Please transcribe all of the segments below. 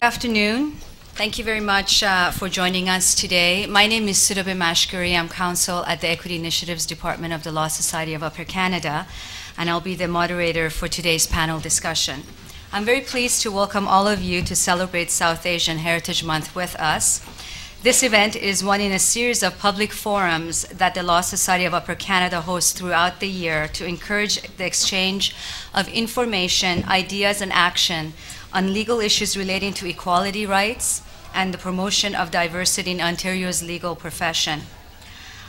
Good afternoon. Thank you very much for joining us today. My name is Sudabeh Mashkuri. I'm counsel at the Equity Initiatives Department of the Law Society of Upper Canada, and I'll be the moderator for today's panel discussion. I'm very pleased to welcome all of you to celebrate South Asian Heritage Month with us. This event is one in a series of public forums that the Law Society of Upper Canada hosts throughout the year to encourage the exchange of information, ideas, and action on legal issues relating to equality rights and the promotion of diversity in Ontario's legal profession.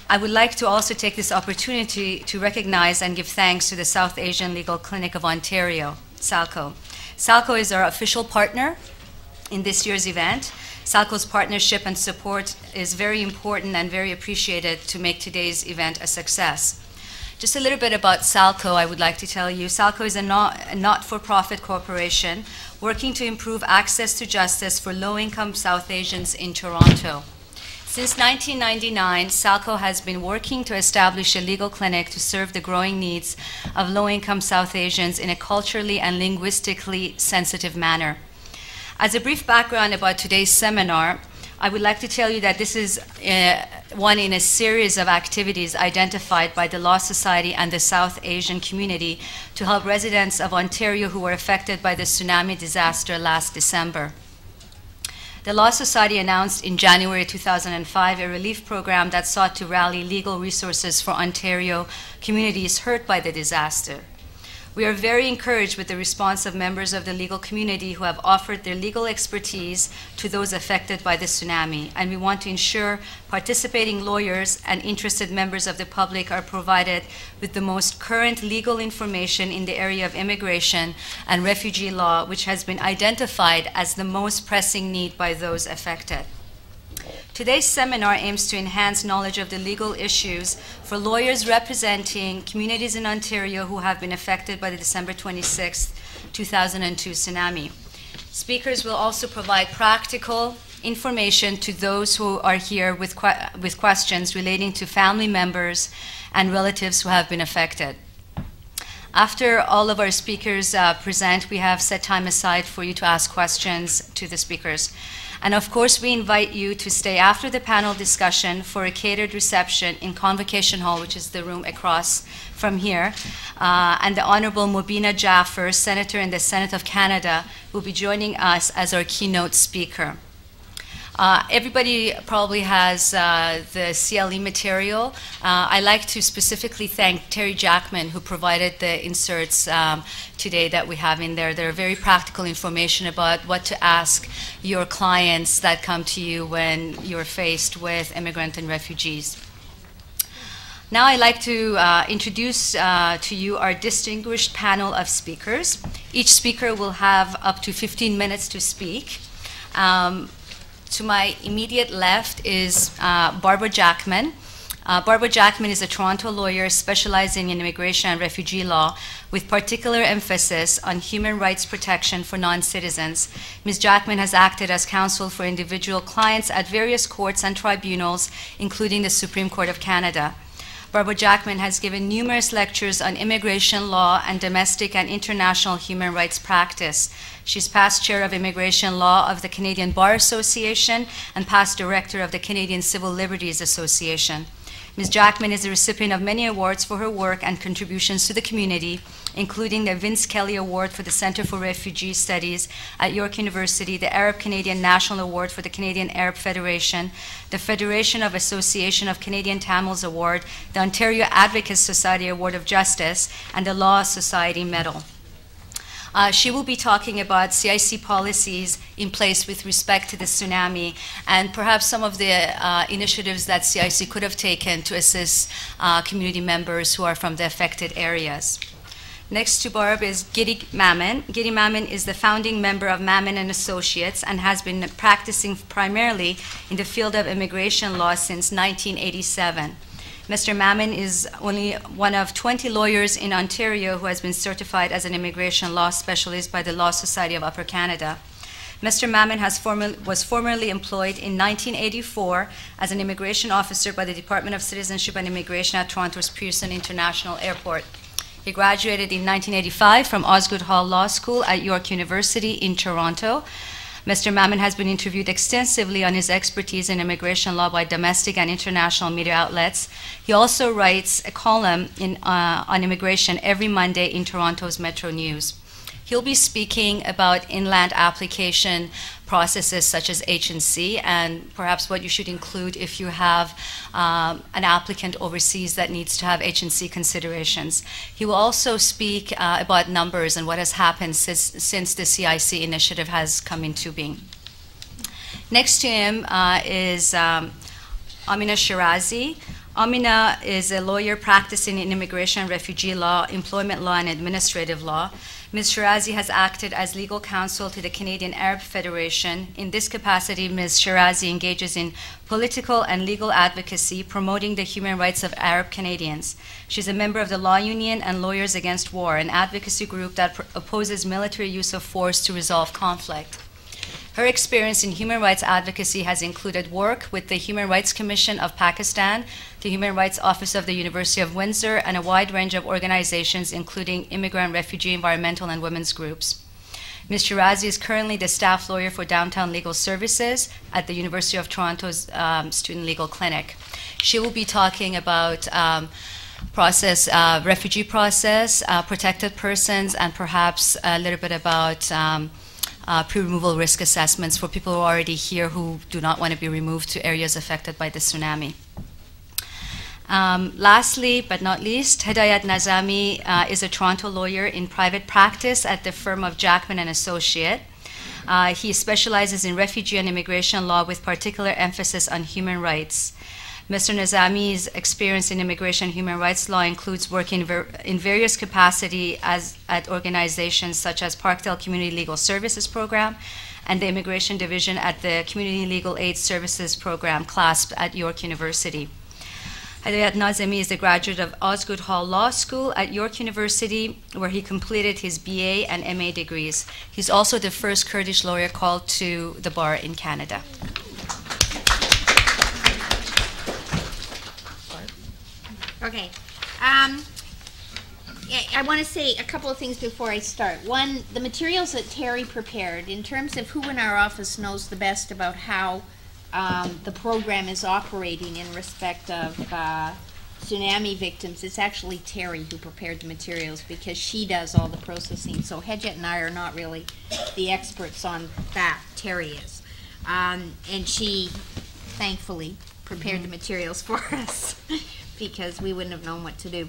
I would like to also take this opportunity to recognize and give thanks to the South Asian Legal Clinic of Ontario, SALCO. SALCO is our official partner in this year's event. SALCO's partnership and support is very important and very appreciated to make today's event a success. Just a little bit about SALCO, I would like to tell you. SALCO is a not-for-profit corporation working to improve access to justice for low-income South Asians in Toronto. Since 1999, SALCO has been working to establish a legal clinic to serve the growing needs of low-income South Asians in a culturally and linguistically sensitive manner. As a brief background about today's seminar, I would like to tell you that this is one in a series of activities identified by the Law Society and the South Asian community to help residents of Ontario who were affected by the tsunami disaster last December. The Law Society announced in January 2005 a relief program that sought to rally legal resources for Ontario communities hurt by the disaster. We are very encouraged with the response of members of the legal community who have offered their legal expertise to those affected by the tsunami, and we want to ensure participating lawyers and interested members of the public are provided with the most current legal information in the area of immigration and refugee law, which has been identified as the most pressing need by those affected. Today's seminar aims to enhance knowledge of the legal issues for lawyers representing communities in Ontario who have been affected by the December 26, 2002 tsunami. Speakers will also provide practical information to those who are here with questions relating to family members and relatives who have been affected. After all of our speakers present, we have set time aside for you to ask questions to the speakers. And of course, we invite you to stay after the panel discussion for a catered reception in Convocation Hall, which is the room across from here. And the Honorable Mobina Jaffer, Senator in the Senate of Canada, will be joining us as our keynote speaker. Everybody probably has the CLE material. I'd like to specifically thank Terry Jackman, who provided the inserts today that we have in there. They're very practical information about what to ask your clients that come to you when you're faced with immigrant and refugees. Now I'd like to introduce to you our distinguished panel of speakers. Each speaker will have up to 15 minutes to speak. To my immediate left is Barbara Jackman. Barbara Jackman is a Toronto lawyer specializing in immigration and refugee law with particular emphasis on human rights protection for non-citizens. Ms. Jackman has acted as counsel for individual clients at various courts and tribunals, including the Supreme Court of Canada. Barbara Jackman has given numerous lectures on immigration law and domestic and international human rights practice. She's past chair of immigration law of the Canadian Bar Association and past director of the Canadian Civil Liberties Association. Ms. Jackman is the recipient of many awards for her work and contributions to the community, including the Vince Kelly Award for the Centre for Refugee Studies at York University, the Arab Canadian National Award for the Canadian Arab Federation, the Federation of Association of Canadian Tamils Award, the Ontario Advocates Society Award of Justice, and the Law Society Medal. She will be talking about CIC policies in place with respect to the tsunami and perhaps some of the initiatives that CIC could have taken to assist community members who are from the affected areas. Next to Barb is Guidy Mamann. Guidy Mamann is the founding member of Mamann and Associates and has been practicing primarily in the field of immigration law since 1987. Mr. Mamann is only one of 20 lawyers in Ontario who has been certified as an immigration law specialist by the Law Society of Upper Canada. Mr. Mamann was formerly employed in 1984 as an immigration officer by the Department of Citizenship and Immigration at Toronto's Pearson International Airport. He graduated in 1985 from Osgoode Hall Law School at York University in Toronto. Mr. Mamann has been interviewed extensively on his expertise in immigration law by domestic and international media outlets. He also writes a column on immigration every Monday in Toronto's Metro News. He'll be speaking about inland application processes such as H&C and perhaps what you should include if you have an applicant overseas that needs to have H&C considerations. He will also speak about numbers and what has happened since the CIC initiative has come into being. Next to him is Amina Sherazee. Amina is a lawyer practicing in immigration, refugee law, employment law, and administrative law. Ms. Sherazee has acted as legal counsel to the Canadian Arab Federation. In this capacity, Ms. Sherazee engages in political and legal advocacy, promoting the human rights of Arab Canadians. She's a member of the Law Union and Lawyers Against War, an advocacy group that opposes military use of force to resolve conflict. Her experience in human rights advocacy has included work with the Human Rights Commission of Pakistan, the Human Rights Office of the University of Windsor, and a wide range of organizations, including immigrant, refugee, environmental, and women's groups. Ms. Sherazee is currently the staff lawyer for Downtown Legal Services at the University of Toronto's Student Legal Clinic. She will be talking about refugee process, protected persons, and perhaps a little bit about pre-removal risk assessments for people who are already here who do not want to be removed to areas affected by the tsunami. Lastly, but not least, Hadayt Nazami is a Toronto lawyer in private practice at the firm of Jackman and Associate. He specializes in refugee and immigration law with particular emphasis on human rights. Mr. Nazami's experience in immigration and human rights law includes working in various capacities at organizations such as Parkdale Community Legal Services Program and the Immigration Division at the Community Legal Aid Services Program, CLASP, at York University. Hadayt Nazami is a graduate of Osgoode Hall Law School at York University, where he completed his BA and MA degrees. He's also the first Kurdish lawyer called to the bar in Canada. Okay. I want to say a couple of things before I start. One, the materials that Terry prepared, in terms of who in our office knows the best about how the program is operating in respect of tsunami victims, it's actually Terry who prepared the materials because she does all the processing. So Hadayt and I are not really the experts on that. Terry is. And she, thankfully, prepared the materials for us. Because we wouldn't have known what to do.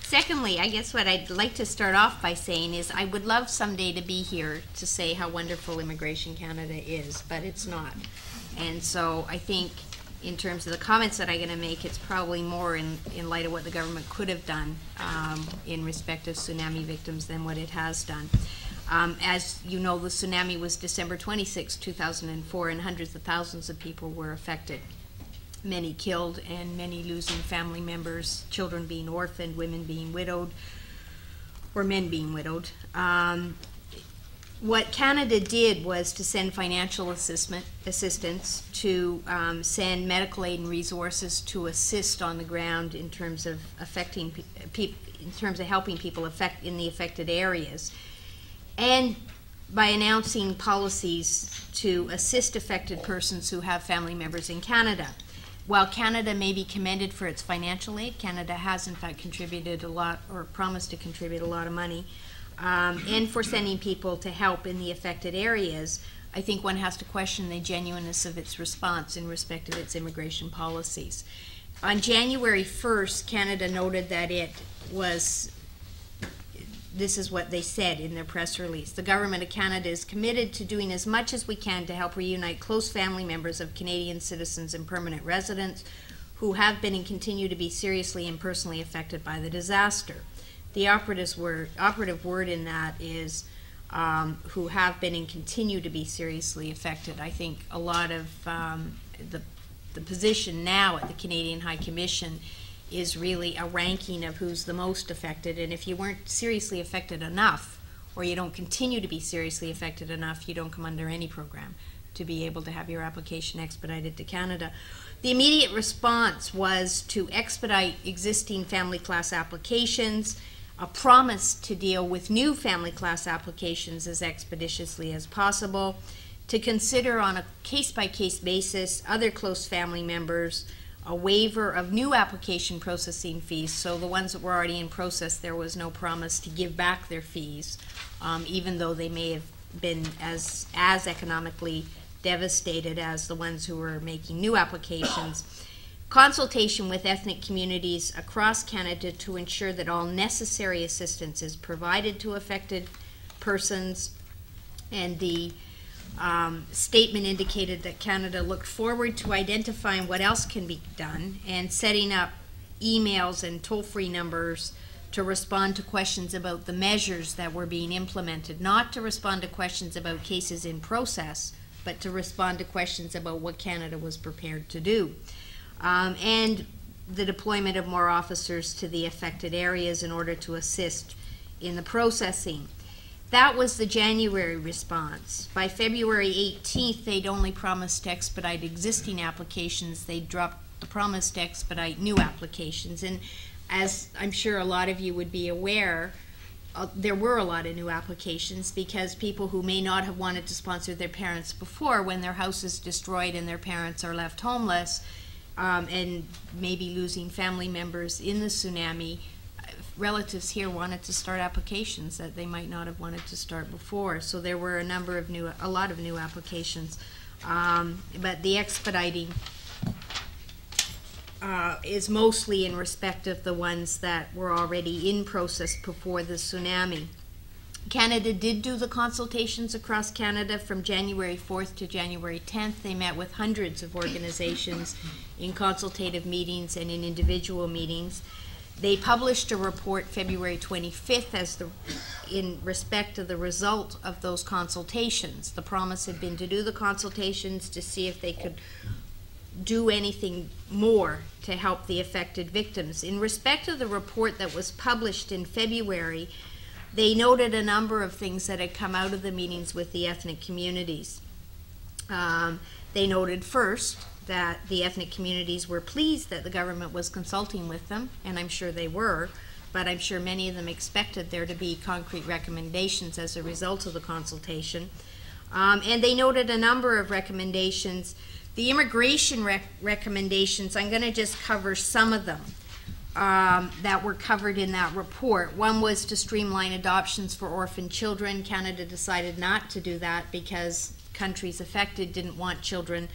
Secondly, I guess what I'd like to start off by saying is I would love someday to be here to say how wonderful Immigration Canada is, but it's not. And so I think in terms of the comments that I'm going to make, it's probably more in light of what the government could have done in respect of tsunami victims than what it has done. As you know, the tsunami was December 26, 2004, and hundreds of thousands of people were affected. Many killed and many losing family members, children being orphaned, women being widowed, or men being widowed. What Canada did was to send financial assistance, to send medical aid and resources to assist on the ground in terms of helping people in the affected areas. And by announcing policies to assist affected persons who have family members in Canada. While Canada may be commended for its financial aid, Canada has in fact contributed a lot, or promised to contribute a lot of money, and for sending people to help in the affected areas. I think one has to question the genuineness of its response in respect of its immigration policies. On January 1st, Canada noted that this is what they said in their press release. The Government of Canada is committed to doing as much as we can to help reunite close family members of Canadian citizens and permanent residents who have been and continue to be seriously and personally affected by the disaster. The operative word in that is who have been and continue to be seriously affected. I think a lot of the position now at the Canadian High Commission is really a ranking of who's the most affected, and if you weren't seriously affected enough, or you don't continue to be seriously affected enough, you don't come under any program to be able to have your application expedited to Canada. The immediate response was to expedite existing family class applications, a promise to deal with new family class applications as expeditiously as possible, to consider on a case-by-case basis other close family members, a waiver of new application processing fees. So the ones that were already in process, there was no promise to give back their fees, even though they may have been as economically devastated as the ones who were making new applications. Consultation with ethnic communities across Canada to ensure that all necessary assistance is provided to affected persons. And the statement indicated that Canada looked forward to identifying what else can be done and setting up emails and toll-free numbers to respond to questions about the measures that were being implemented, not to respond to questions about cases in process, but to respond to questions about what Canada was prepared to do. And the deployment of more officers to the affected areas in order to assist in the processing. That was the January response. By February 18th, they'd only promised to expedite existing applications. They dropped the promise to expedite new applications. And as I'm sure a lot of you would be aware, there were a lot of new applications because people who may not have wanted to sponsor their parents before, when their house is destroyed and their parents are left homeless, and maybe losing family members in the tsunami, relatives here wanted to start applications that they might not have wanted to start before. So there were a lot of new applications. But the expediting is mostly in respect of the ones that were already in process before the tsunami. Canada did do the consultations across Canada from January 4th to January 10th. They met with hundreds of organizations in consultative meetings and in individual meetings. They published a report February 25th in respect of the result of those consultations. The promise had been to do the consultations to see if they could do anything more to help the affected victims. In respect of the report that was published in February, they noted a number of things that had come out of the meetings with the ethnic communities. They noted first that the ethnic communities were pleased that the government was consulting with them, and I'm sure they were, but I'm sure many of them expected there to be concrete recommendations as a result of the consultation. And they noted a number of recommendations. The immigration recommendations, I'm going to just cover some of them that were covered in that report. One was to streamline adoptions for orphan children. Canada decided not to do that because countries affected didn't want children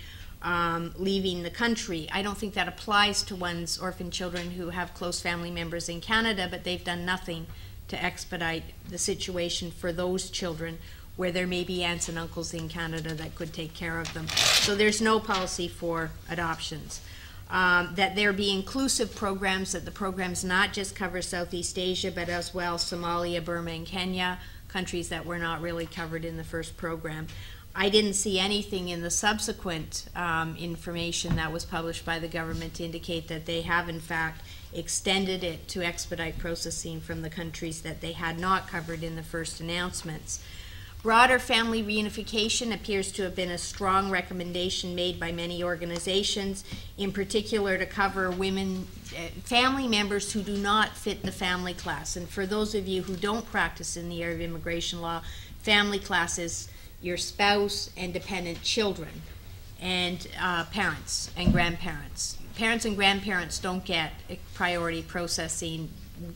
leaving the country. I don't think that applies to one's orphan children who have close family members in Canada, but they've done nothing to expedite the situation for those children where there may be aunts and uncles in Canada that could take care of them. So there's no policy for adoptions. That there be inclusive programs, that the programs not just cover Southeast Asia, but as well Somalia, Burma, and Kenya, countries that were not really covered in the first program. I didn't see anything in the subsequent information that was published by the government to indicate that they have in fact extended it to expedite processing from the countries that they had not covered in the first announcements. Broader family reunification appears to have been a strong recommendation made by many organizations, in particular to cover women, family members who do not fit the family class. And for those of you who don't practice in the area of immigration law, family class is your spouse and dependent children and parents and grandparents. Parents and grandparents don't get priority processing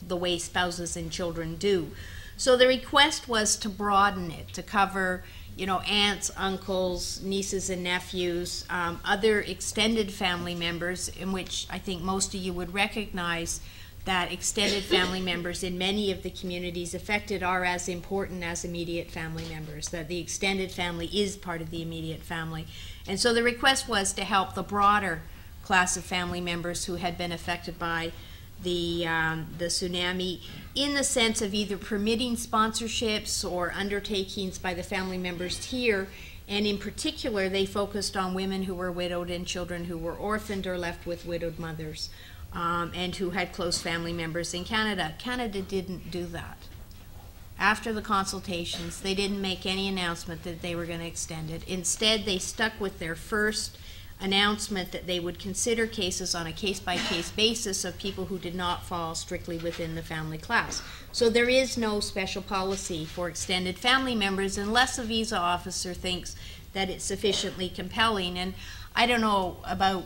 the way spouses and children do. So the request was to broaden it, to cover, aunts, uncles, nieces and nephews, other extended family members, in which I think most of you would recognize that extended family members in many of the communities affected are as important as immediate family members, that the extended family is part of the immediate family. And so the request was to help the broader class of family members who had been affected by the tsunami, in the sense of either permitting sponsorships or undertakings by the family members here. And in particular, they focused on women who were widowed and children who were orphaned or left with widowed mothers, and who had close family members in Canada. Canada didn't do that. After the consultations, they didn't make any announcement that they were going to extend it. Instead, they stuck with their first announcement that they would consider cases on a case-by-case basis of people who did not fall strictly within the family class. So there is no special policy for extended family members unless a visa officer thinks that it's sufficiently compelling. And I don't know about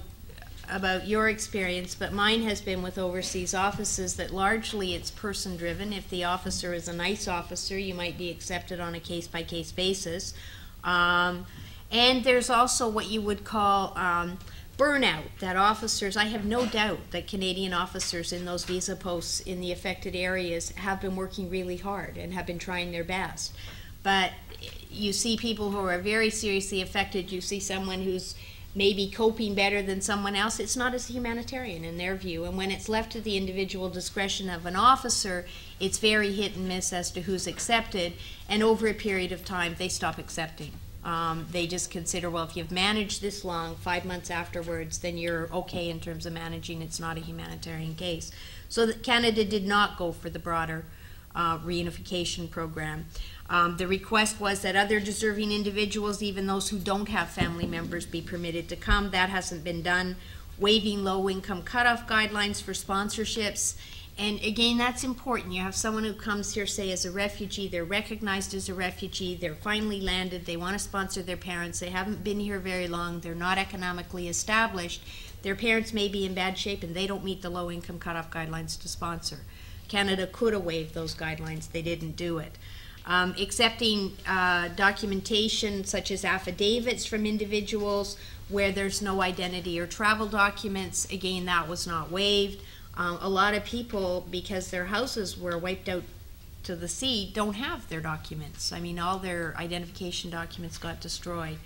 your experience, but mine has been with overseas offices that largely it's person-driven. If the officer is a nice officer, you might be accepted on a case-by-case basis. And there's also what you would call burnout, that officers, I have no doubt that Canadian officers in those visa posts in the affected areas have been working really hard and have been trying their best. But you see people who are very seriously affected, you see someone who's maybe coping better than someone else, it's not as humanitarian in their view. And when it's left to the individual discretion of an officer, it's very hit and miss as to who's accepted, and over a period of time, they stop accepting. They just consider, well, if you've managed this long, 5 months afterwards, then you're okay in terms of managing. It's not a humanitarian case. So that Canada did not go for the broader reunification program. The request was that other deserving individuals, even those who don't have family members, be permitted to come. That hasn't been done. Waiving low-income cutoff guidelines for sponsorships. And again, that's important. You have someone who comes here, say, as a refugee, they're recognized as a refugee, they're finally landed, they want to sponsor their parents, they haven't been here very long, they're not economically established, their parents may be in bad shape and they don't meet the low-income cutoff guidelines to sponsor. Canada could have waived those guidelines, they didn't do it. Accepting documentation such as affidavits from individuals where there's no identity or travel documents, again, that was not waived. A lot of people, because their houses were wiped out to the sea, don't have their documents. I mean, all their identification documents got destroyed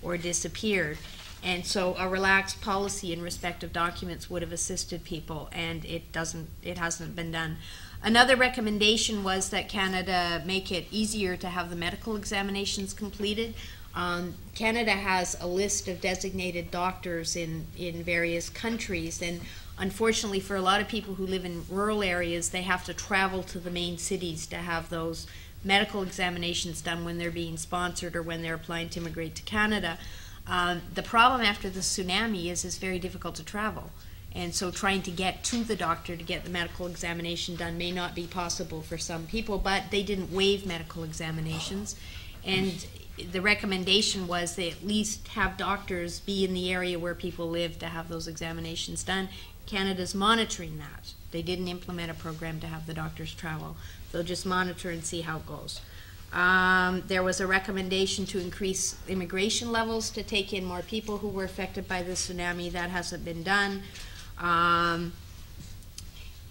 or disappeared. And so a relaxed policy in respect of documents would have assisted people, and it hasn't been done. Another recommendation was that Canada make it easier to have the medical examinations completed. Canada has a list of designated doctors in various countries, and unfortunately for a lot of people who live in rural areas, they have to travel to the main cities to have those medical examinations done when they're being sponsored or when they're applying to immigrate to Canada. The problem after the tsunami is it's very difficult to travel. And so trying to get to the doctor to get the medical examination done may not be possible for some people, but they didn't waive medical examinations. And the recommendation was they at least have doctors be in the area where people live to have those examinations done. Canada's monitoring that. They didn't implement a program to have the doctors travel. They'll just monitor and see how it goes. There was a recommendation to increase immigration levels to take in more people who were affected by the tsunami. That hasn't been done.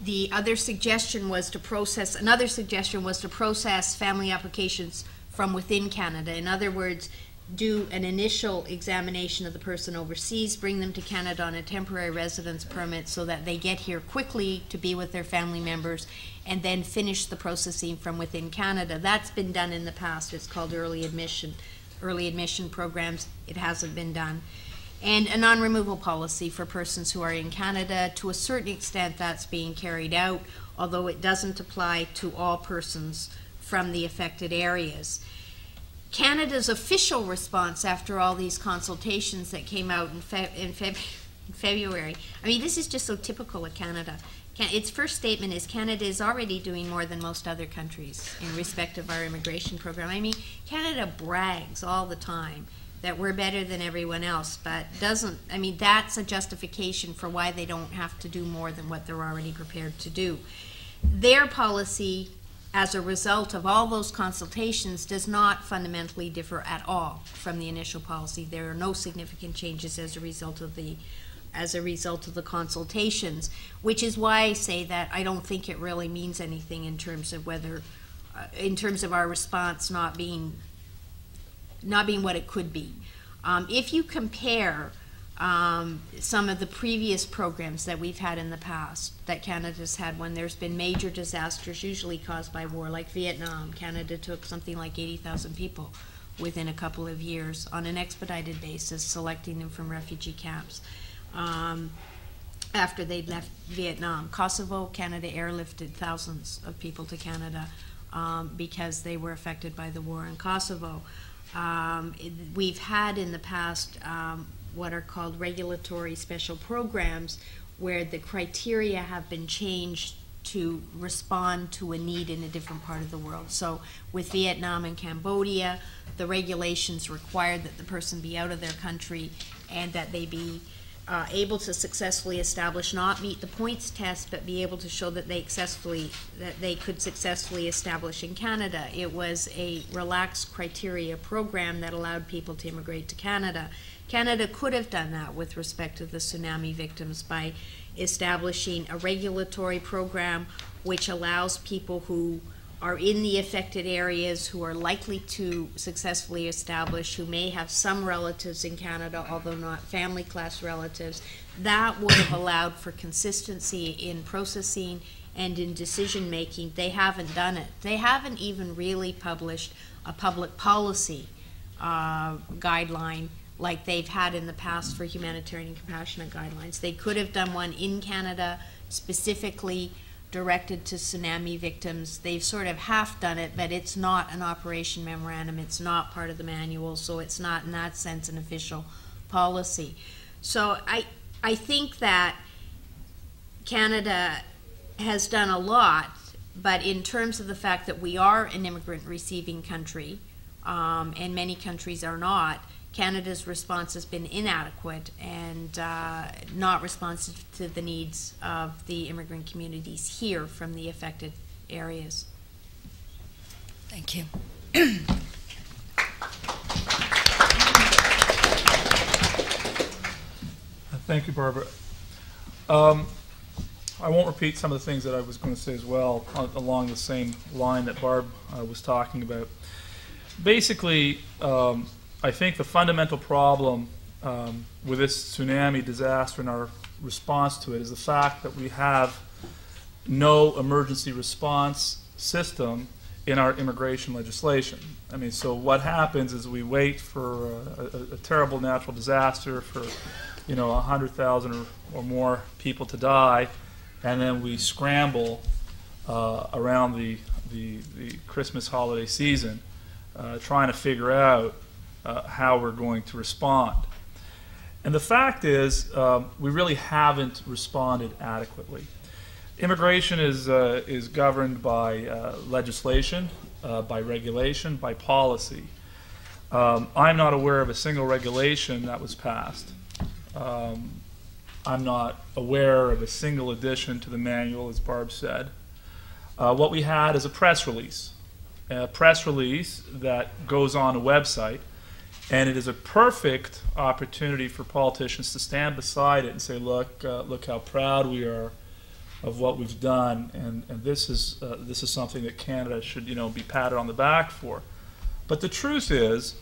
The other suggestion was to process, another suggestion was to process family applications from within Canada. In other words, do an initial examination of the person overseas, bring them to Canada on a temporary residence permit so that they get here quickly to be with their family members, and then finish the processing from within Canada. That's been done in the past. It's called early admission programs. It hasn't been done. And a non-removal policy for persons who are in Canada. To a certain extent, that's being carried out, although it doesn't apply to all persons from the affected areas. Canada's official response after all these consultations that came out in February, I mean, this is just so typical of Canada. Its first statement is Canada is already doing more than most other countries in respect of our immigration program. I mean, Canada brags all the time that we're better than everyone else, but doesn't, I mean, that's a justification for why they don't have to do more than what they're already prepared to do. Their policy, as a result of all those consultations, does not fundamentally differ at all from the initial policy. There are no significant changes as a result of the consultations, which is why I say that I don't think it really means anything in terms of whether, in terms of our response not being what it could be. If you compare some of the previous programs that we've had in the past, that Canada's had when there's been major disasters, usually caused by war, like Vietnam, Canada took something like 80,000 people within a couple of years on an expedited basis, selecting them from refugee camps after they'd left Vietnam. Kosovo, Canada airlifted thousands of people to Canada because they were affected by the war in Kosovo. We've had in the past what are called regulatory special programs, where the criteria have been changed to respond to a need in a different part of the world. So with Vietnam and Cambodia, the regulations required that the person be out of their country and that they be able to successfully establish, not meet the points test, but be able to show that they could successfully establish in Canada. It was a relaxed criteria program that allowed people to immigrate to Canada. Canada could have done that with respect to the tsunami victims by establishing a regulatory program which allows people who are in the affected areas, who are likely to successfully establish, who may have some relatives in Canada, although not family class relatives. That would have allowed for consistency in processing and in decision making. They haven't done it. They haven't even really published a public policy guideline like they've had in the past for humanitarian and compassionate guidelines. They could have done one in Canada specifically directed to tsunami victims. They've sort of half done it, but it's not an operation memorandum. It's not part of the manual, so it's not in that sense an official policy. So I think that Canada has done a lot, but in terms of the fact that we are an immigrant receiving country, and many countries are not, Canada's response has been inadequate and not responsive to the needs of the immigrant communities here from the affected areas. Thank you. Thank you, Barbara. I won't repeat some of the things that I was going to say as well along the same line that Barb was talking about. Basically, I think the fundamental problem with this tsunami disaster and our response to it is the fact that we have no emergency response system in our immigration legislation. I mean, so what happens is we wait for a terrible natural disaster for, 100,000 or more people to die, and then we scramble around the Christmas holiday season trying to figure out how we're going to respond. And the fact is, we really haven't responded adequately. Immigration is governed by legislation, by regulation, by policy. I'm not aware of a single regulation that was passed. I'm not aware of a single addition to the manual, as Barb said. What we had is a press release that goes on a website. And it is a perfect opportunity for politicians to stand beside it and say, look how proud we are of what we've done, and this is something that Canada should be patted on the back for. But the truth is,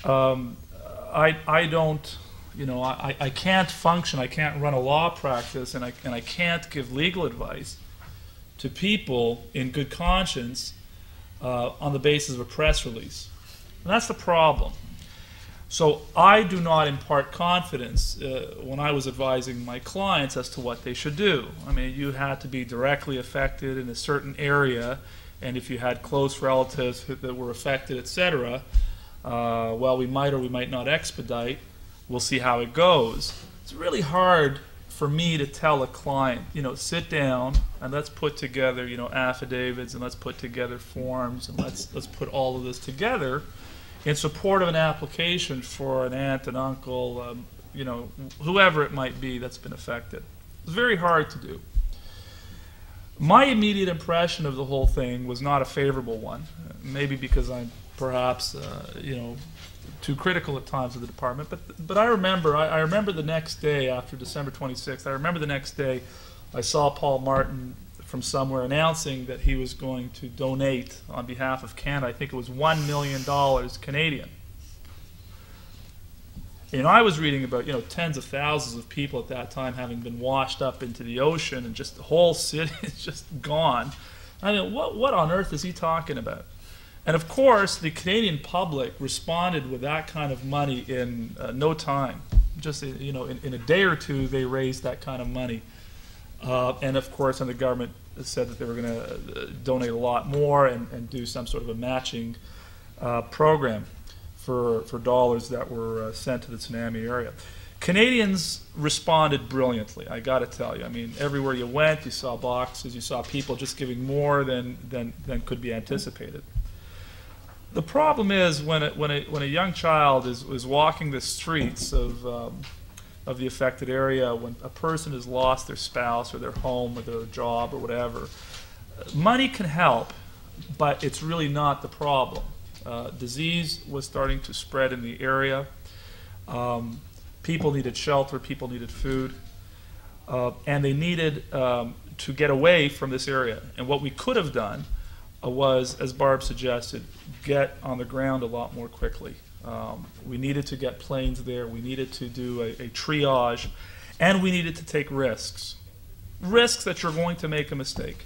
I don't, I can't function, I can't run a law practice, and I can't give legal advice to people in good conscience on the basis of a press release. And that's the problem. So I do not impart confidence when I was advising my clients as to what they should do. I mean, you had to be directly affected in a certain area, and if you had close relatives that were affected, etc., well, we might or we might not expedite. We'll see how it goes. It's really hard for me to tell a client, sit down and let's put together, affidavits, and let's put together forms, and let's put all of this together in support of an application for an aunt, an uncle, whoever it might be that's been affected. It's very hard to do. My immediate impression of the whole thing was not a favorable one, maybe because I'm perhaps, too critical at times of the department. But I remember the next day after December 26th, I remember the next day I saw Paul Martin from somewhere announcing that he was going to donate on behalf of Canada. I think it was $1 million Canadian. I was reading about tens of thousands of people at that time having been washed up into the ocean, and just the whole city is just gone. I mean, what on earth is he talking about? And of course, the Canadian public responded with that kind of money in no time. Just in a day or two, they raised that kind of money. And of course, the government said that they were going to donate a lot more and do some sort of a matching program. for dollars that were sent to the tsunami area. Canadians responded brilliantly, I got to tell you. I mean, everywhere you went, you saw boxes, you saw people just giving more than could be anticipated. The problem is when a young child is walking the streets of the affected area, when a person has lost their spouse or their home or their job or whatever, money can help, but it's really not the problem. Disease was starting to spread in the area. People needed shelter, people needed food, and they needed to get away from this area. And what we could have done was, as Barb suggested, get on the ground a lot more quickly. We needed to get planes there, we needed to do a triage, and we needed to take risks. Risks that you're going to make a mistake.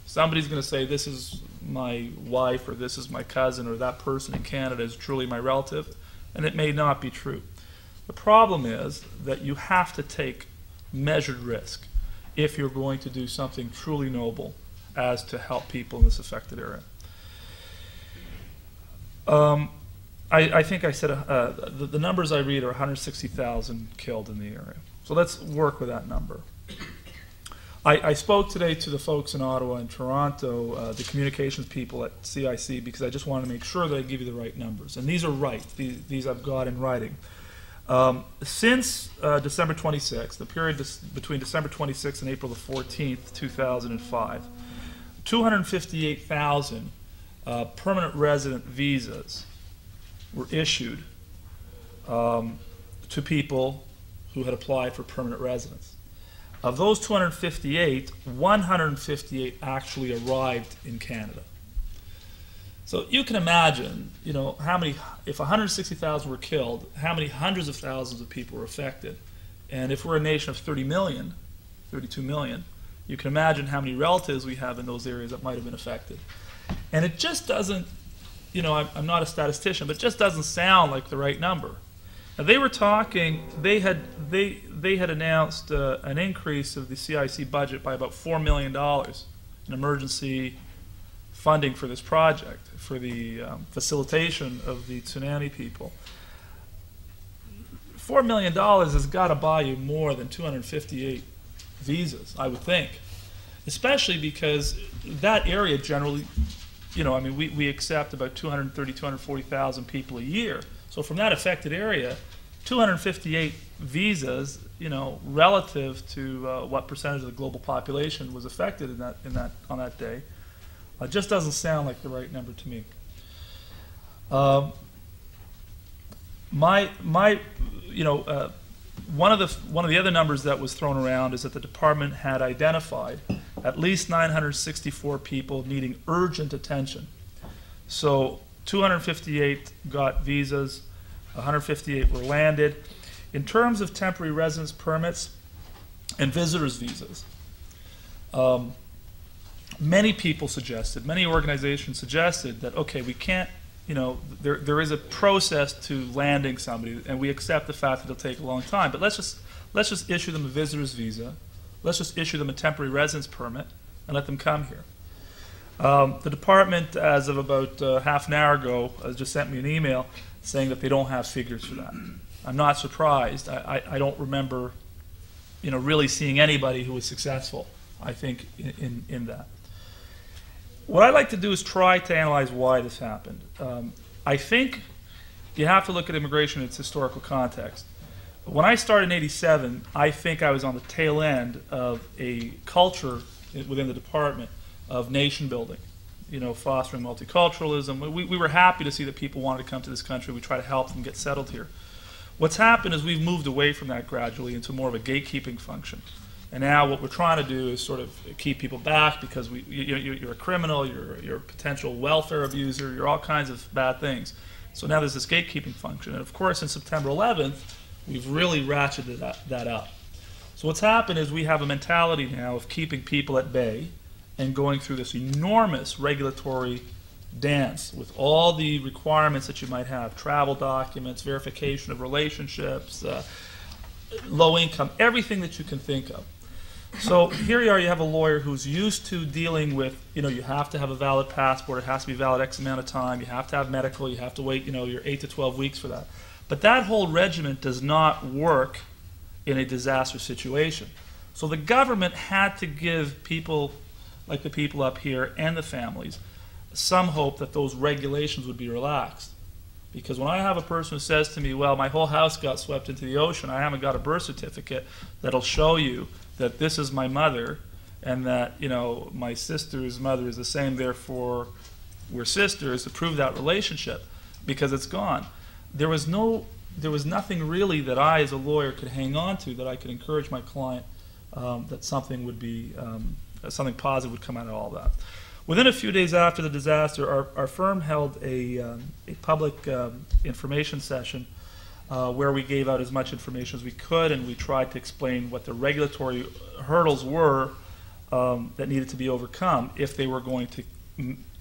Somebody's going to say, this is my wife, or this is my cousin, or that person in Canada is truly my relative, and it may not be true. The problem is that you have to take measured risk if you're going to do something truly noble as to help people in this affected area. I think I said the numbers I read are 160,000 killed in the area. So let's work with that number. I spoke today to the folks in Ottawa and Toronto, the communications people at CIC, because I just wanted to make sure that I give you the right numbers. And these are right. These I've got in writing. Since December 26th, the period between December 26th and April the 14th, 2005, 258,000 permanent resident visas were issued to people who had applied for permanent residence. Of those 258, 158 actually arrived in Canada. So you can imagine, you know, how many, if 160,000 were killed, how many hundreds of thousands of people were affected. And if we're a nation of 30 million, 32 million, you can imagine how many relatives we have in those areas that might have been affected. And it just doesn't, you know, I'm not a statistician, but it just doesn't sound like the right number. Now they were talking, they had announced an increase of the CIC budget by about $4 million in emergency funding for this project, for the facilitation of the tsunami people. $4 million has got to buy you more than 258 visas, I would think, especially because that area generally, you know, I mean, we accept about 230, 240,000 people a year. So from that affected area, 258 visas, you know, relative to what percentage of the global population was affected on that day, just doesn't sound like the right number to me. One of the other numbers that was thrown around is that the department had identified at least 964 people needing urgent attention. So 258 got visas, 158 were landed. In terms of temporary residence permits and visitors visas, many people suggested, many organizations suggested that, okay, we can't, you know, there is a process to landing somebody, and we accept the fact that it'll take a long time, but let's just issue them a visitor's visa, let's just issue them a temporary residence permit, and let them come here. The department, as of about half an hour ago, just sent me an email saying that they don't have figures for that. I'm not surprised. I don't remember, you know, really seeing anybody who was successful, I think, in that. What I'd like to do is try to analyze why this happened. I think you have to look at immigration in its historical context. When I started in '87, I think I was on the tail end of a culture within the department of nation building, you know, fostering multiculturalism. We were happy to see that people wanted to come to this country. We try to help them get settled here. What's happened is we've moved away from that gradually into more of a gatekeeping function. And now what we're trying to do is sort of keep people back because you're a criminal, you're a potential welfare abuser, you're all kinds of bad things. So now there's this gatekeeping function. And of course, in September 11th, we've really ratcheted that up. So what's happened is we have a mentality now of keeping people at bay and going through this enormous regulatory dance with all the requirements that you might have, travel documents, verification of relationships, low income, everything that you can think of. So here you are, you have a lawyer who's used to dealing with, you have to have a valid passport, it has to be valid X amount of time, you have to have medical, you have to wait, your 8 to 12 weeks for that. But that whole regimen does not work in a disaster situation. So the government had to give people, like the people up here and the families, some hope that those regulations would be relaxed. Because when I have a person who says to me, well, my whole house got swept into the ocean, I haven't got a birth certificate that'll show you that this is my mother and that, my sister's mother is the same, therefore we're sisters, to prove that relationship, because it's gone. There was nothing really that I, as a lawyer, could hang on to that I could encourage my client that something would be, something positive would come out of all that. Within a few days after the disaster, our firm held a public information session where we gave out as much information as we could, and we tried to explain what the regulatory hurdles were that needed to be overcome if they were going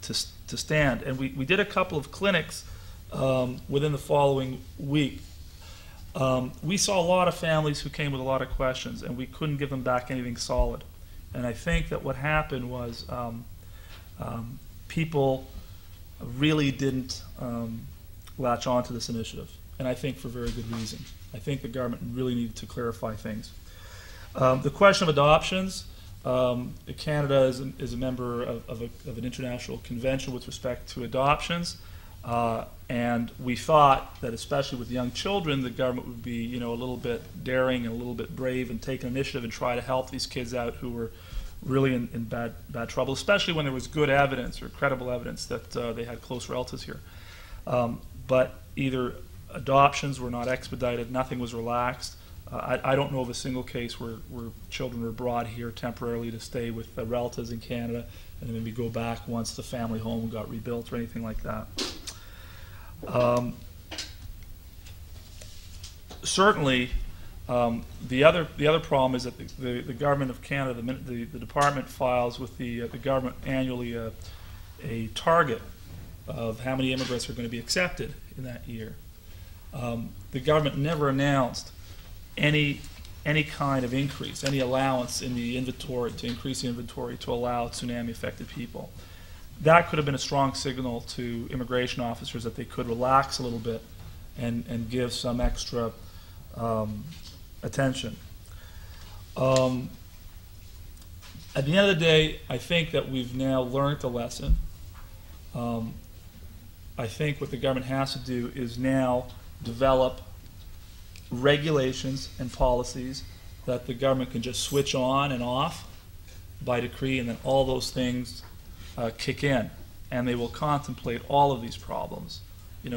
to stand. And we did a couple of clinics within the following week. We saw a lot of families who came with a lot of questions, and we couldn't give them back anything solid. And I think that what happened was people really didn't latch on to this initiative, and I think for very good reason. I think the government really needed to clarify things. The question of adoptions, Canada is a member of an international convention with respect to adoptions, and we thought that especially with young children, the government would be a little bit daring and a little bit brave and take an initiative and try to help these kids out who were really in bad trouble, especially when there was good evidence or credible evidence that they had close relatives here. But either adoptions were not expedited, nothing was relaxed. I don't know of a single case where children were brought here temporarily to stay with relatives in Canada and then maybe go back once the family home got rebuilt or anything like that. Certainly, the other problem is that the government of Canada, the department files with the government annually a target of how many immigrants are going to be accepted in that year. The government never announced any kind of increase, any allowance in the inventory to increase the inventory to allow tsunami-affected people. That could have been a strong signal to immigration officers that they could relax a little bit and give some extra attention. At the end of the day, I think that we've now learned the lesson. I think what the government has to do is now develop regulations and policies that the government can just switch on and off by decree, and then all those things kick in, and they will contemplate all of these problems.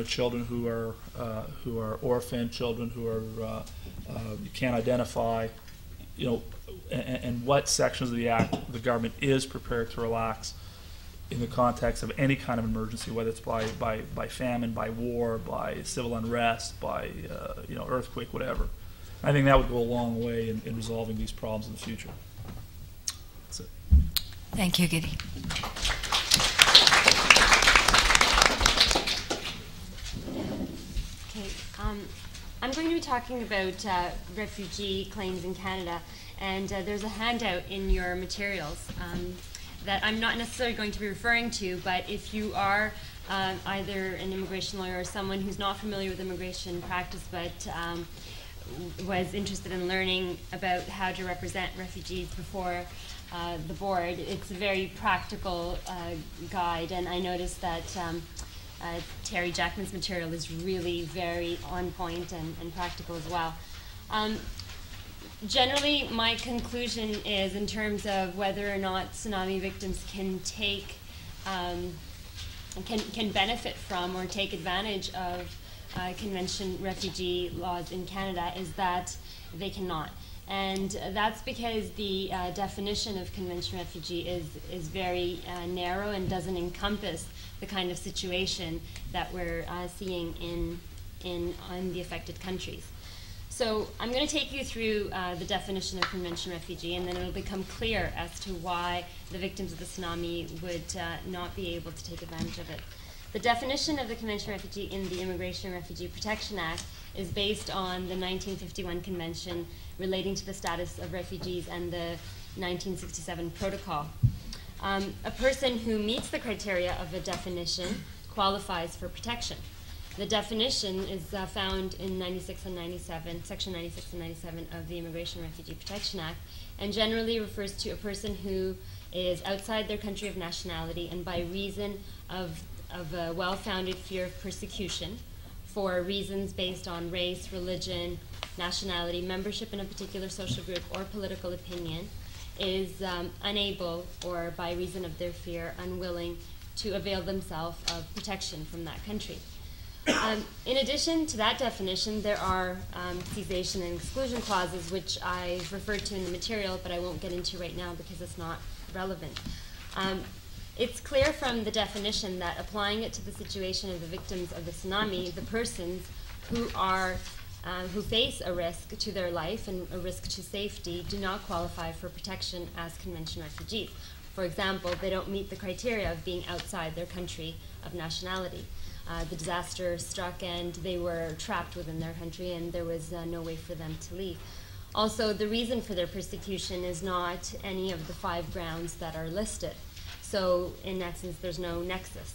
Children who are orphaned, children who are you can't identify, and what sections of the Act the government is prepared to relax in the context of any kind of emergency, whether it's by famine, by war, by civil unrest, by earthquake, whatever. I think that would go a long way in resolving these problems in the future. That's it. Thank you, Guidy. Okay, I'm going to be talking about refugee claims in Canada, and there's a handout in your materials that I'm not necessarily going to be referring to, but if you are either an immigration lawyer or someone who's not familiar with immigration practice but was interested in learning about how to represent refugees before the board, it's a very practical guide, and I noticed that Terry Jackman's material is really very on point and practical as well. Generally, my conclusion is, in terms of whether or not tsunami victims can take, can benefit from or take advantage of convention refugee laws in Canada, is that they cannot. And that's because the definition of convention refugee is very narrow and doesn't encompass the kind of situation that we're seeing in the affected countries. So I'm going to take you through the definition of convention refugee, and then it'll become clear as to why the victims of the tsunami would not be able to take advantage of it. The definition of the convention refugee in the Immigration and Refugee Protection Act is based on the 1951 Convention relating to the status of refugees and the 1967 protocol. A person who meets the criteria of a definition qualifies for protection. The definition is found in 96 and 97, Section 96 and 97 of the Immigration and Refugee Protection Act, and generally refers to a person who is outside their country of nationality and by reason of a well-founded fear of persecution for reasons based on race, religion, nationality, membership in a particular social group, or political opinion, is unable, or by reason of their fear, unwilling to avail themselves of protection from that country. In addition to that definition, there are cessation and exclusion clauses, which I've referred to in the material, but I won't get into right now because it's not relevant. It's clear from the definition that applying it to the situation of the victims of the tsunami, the persons who face a risk to their life and a risk to safety do not qualify for protection as convention refugees. For example, they don't meet the criteria of being outside their country of nationality. The disaster struck and they were trapped within their country and there was no way for them to leave. Also, the reason for their persecution is not any of the 5 grounds that are listed. So in essence, there's no nexus.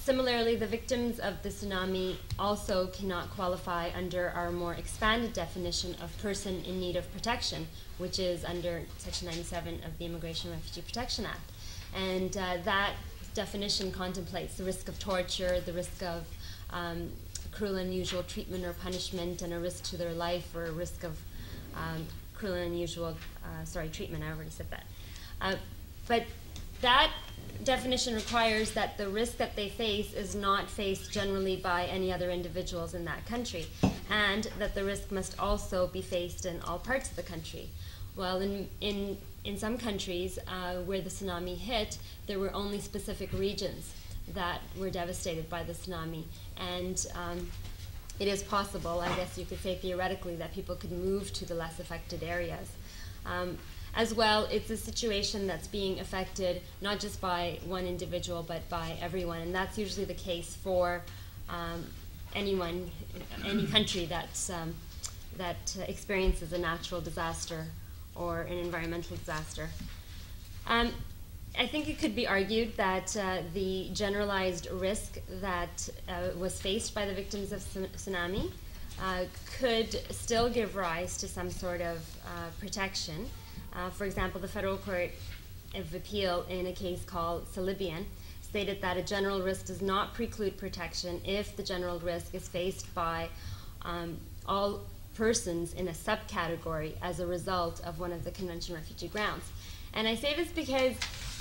Similarly, the victims of the tsunami also cannot qualify under our more expanded definition of person in need of protection, which is under Section 97 of the Immigration and Refugee Protection Act. And that definition contemplates the risk of torture, the risk of cruel and unusual treatment or punishment, and a risk to their life, or a risk of cruel and unusual, treatment, I already said that. But that definition requires that the risk that they face is not faced generally by any other individuals in that country, and that the risk must also be faced in all parts of the country. Well, in some countries where the tsunami hit, there were only specific regions that were devastated by the tsunami, and it is possible, I guess you could say theoretically, that people could move to the less affected areas. As well, it's a situation that's being affected not just by one individual, but by everyone, and that's usually the case for any country that's, that experiences a natural disaster or an environmental disaster. I think it could be argued that the generalized risk that was faced by the victims of tsunami could still give rise to some sort of protection. For example, the Federal Court of Appeal in a case called Salibian stated that a general risk does not preclude protection if the general risk is faced by all persons in a subcategory as a result of one of the Convention refugee grounds. And I say this because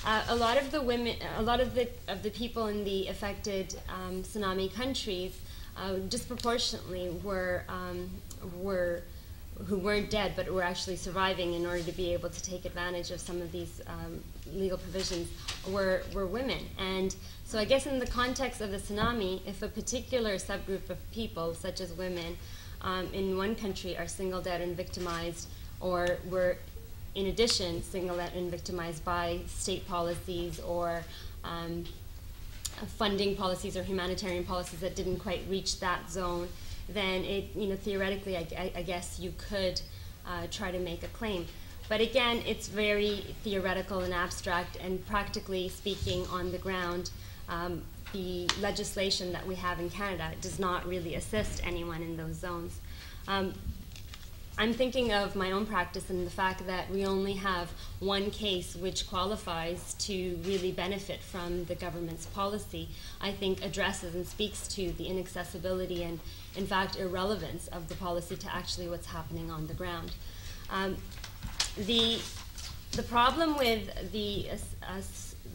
a lot of the people in the affected tsunami countries disproportionately who weren't dead but were actually surviving in order to be able to take advantage of some of these legal provisions were women. And so I guess in the context of the tsunami, if a particular subgroup of people, such as women, in one country are singled out and victimized, or were in addition singled out and victimized by state policies or funding policies or humanitarian policies that didn't quite reach that zone, then it, theoretically, I guess you could try to make a claim. But again, it's very theoretical and abstract, and practically speaking on the ground, the legislation that we have in Canada does not really assist anyone in those zones. I'm thinking of my own practice and the fact that we only have one case which qualifies to really benefit from the government's policy, I think addresses and speaks to the inaccessibility and, in fact, irrelevance of the policy to actually what's happening on the ground. The problem with the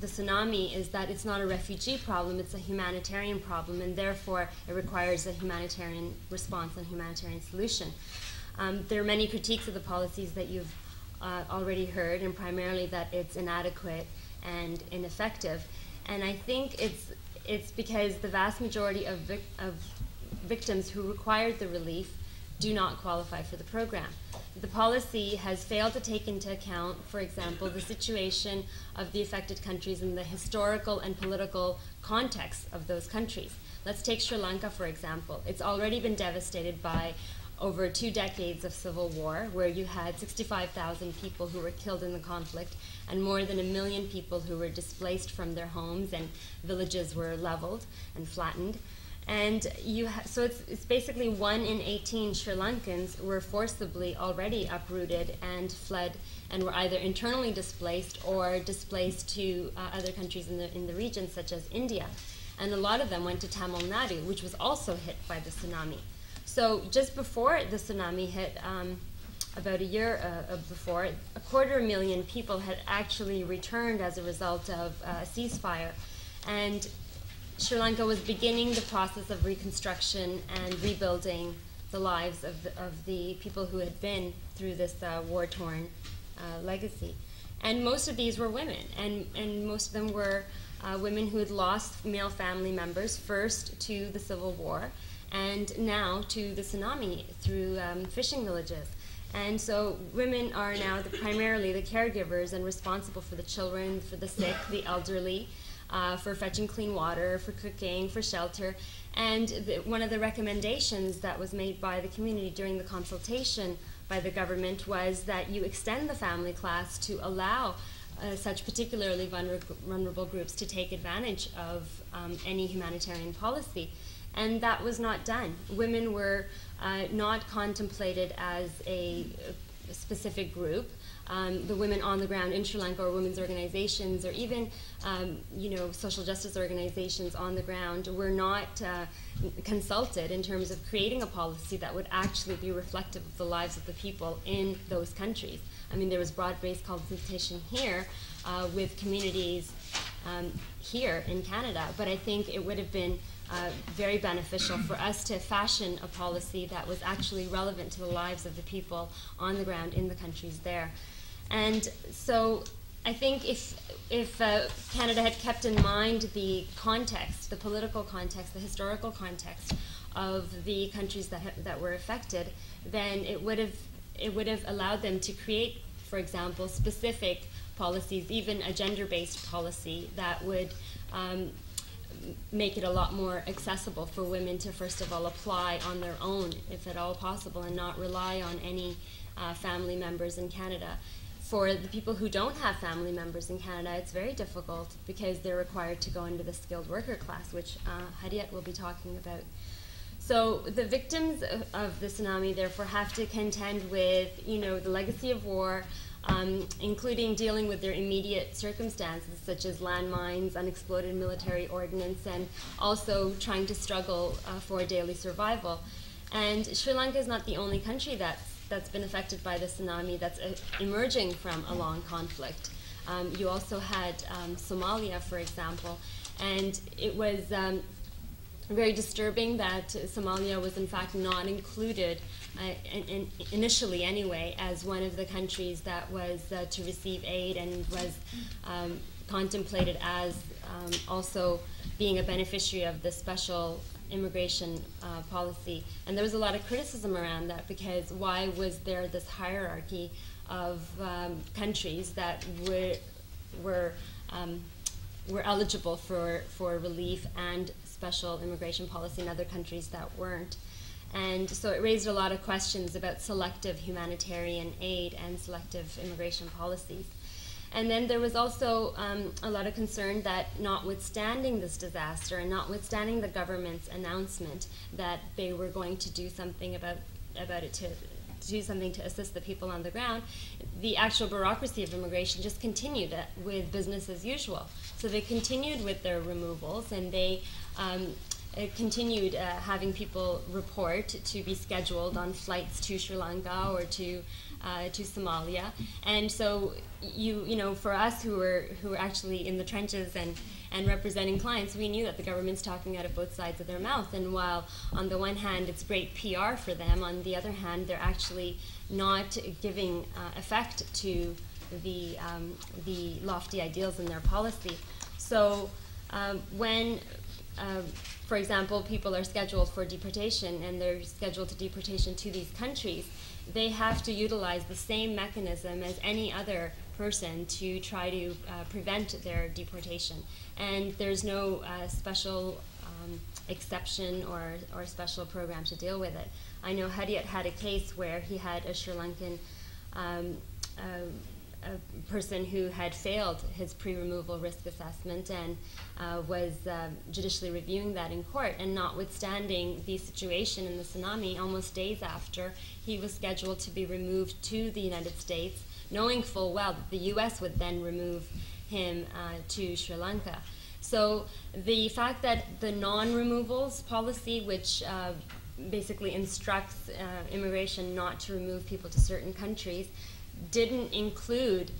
tsunami is that it's not a refugee problem, it's a humanitarian problem, and therefore it requires a humanitarian response and humanitarian solution. There are many critiques of the policies that you've already heard, and primarily that it's inadequate and ineffective. And I think it's because the vast majority of victims who required the relief do not qualify for the program. The policy has failed to take into account, for example, the situation of the affected countries and the historical and political context of those countries. Let's take Sri Lanka, for example. It's already been devastated by over 2 decades of civil war, where you had 65,000 people who were killed in the conflict and more than 1 million people who were displaced from their homes, and villages were leveled and flattened. And so it's basically 1 in 18 Sri Lankans were forcibly already uprooted and fled, and were either internally displaced or displaced to other countries in the region, such as India. And a lot of them went to Tamil Nadu, which was also hit by the tsunami. So just before the tsunami hit, about a year before, 250,000 people had actually returned as a result of a ceasefire. And Sri Lanka was beginning the process of reconstruction and rebuilding the lives of the people who had been through this war-torn legacy. And most of these were women, and most of them were women who had lost male family members, first to the Civil War, and now to the tsunami through fishing villages. And so women are now primarily the caregivers and responsible for the children, for the sick, the elderly, for fetching clean water, for cooking, for shelter. And one of the recommendations that was made by the community during the consultation by the government was that you extend the family class to allow such particularly vulnerable groups to take advantage of any humanitarian policy. And that was not done. Women were not contemplated as a specific group. The women on the ground in Sri Lanka, or women's organizations, or even social justice organizations on the ground, were not consulted in terms of creating a policy that would actually be reflective of the lives of the people in those countries. I mean, there was broad-based consultation here with communities here in Canada, but I think it would have been very beneficial for us to fashion a policy that was actually relevant to the lives of the people on the ground in the countries there. And so I think if Canada had kept in mind the context, the political context, the historical context of the countries that were affected, then it would have allowed them to create, for example, specific policies, even a gender-based policy that would make it a lot more accessible for women to, first of all, apply on their own, if at all possible, and not rely on any family members in Canada. For the people who don't have family members in Canada, it's very difficult because they're required to go into the skilled worker class, which Hadayt will be talking about. So the victims of the tsunami, therefore, have to contend with, the legacy of war, including dealing with their immediate circumstances, such as landmines, unexploded military ordnance, and also trying to struggle for daily survival. And Sri Lanka is not the only country that's been affected by the tsunami that's emerging from a long conflict. You also had Somalia, for example, and it was very disturbing that Somalia was in fact not included, initially anyway, as one of the countries that was to receive aid, and was contemplated as also being a beneficiary of the special immigration policy. And there was a lot of criticism around that, because why was there this hierarchy of countries that were eligible for relief and special immigration policy, and other countries that weren't. And so it raised a lot of questions about selective humanitarian aid and selective immigration policies. And then there was also a lot of concern that, notwithstanding this disaster, and notwithstanding the government's announcement that they were going to do something about it, to do something to assist the people on the ground, the actual bureaucracy of immigration just continued with business as usual. So they continued with their removals, and they continued having people report to be scheduled on flights to Sri Lanka or to Somalia. And so for us who were actually in the trenches and representing clients, we knew that the government's talking out of both sides of their mouth. And while on the one hand it's great PR for them, on the other hand they're actually not giving effect to the lofty ideals in their policy. So when for example, people are scheduled for deportation, and they're scheduled to deportation to these countries, they have to utilize the same mechanism as any other person to try to prevent their deportation. And there's no special exception or special program to deal with it. I know Hadayt had a case where he had a Sri Lankan a person who had failed his pre-removal risk assessment and was judicially reviewing that in court. And notwithstanding the situation in the tsunami, almost days after, he was scheduled to be removed to the United States, knowing full well that the U.S. would then remove him to Sri Lanka. So the fact that the non-removals policy, which basically instructs immigration not to remove people to certain countries, didn't include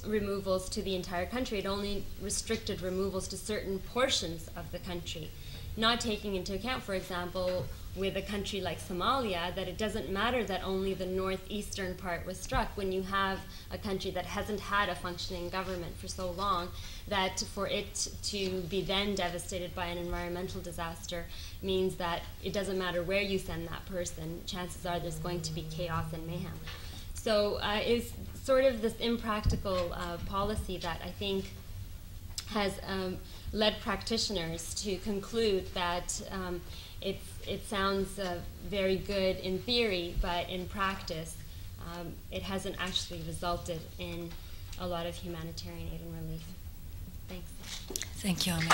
removals to the entire country. It only restricted removals to certain portions of the country, not taking into account, for example, with a country like Somalia, that it doesn't matter that only the northeastern part was struck when you have a country that hasn't had a functioning government for so long, that for it to be then devastated by an environmental disaster means that it doesn't matter where you send that person, chances are there's going to be chaos and mayhem. So it's sort of this impractical policy that I think has led practitioners to conclude that it sounds very good in theory, but in practice it hasn't actually resulted in a lot of humanitarian aid and relief. Thanks. Thank you, Amina.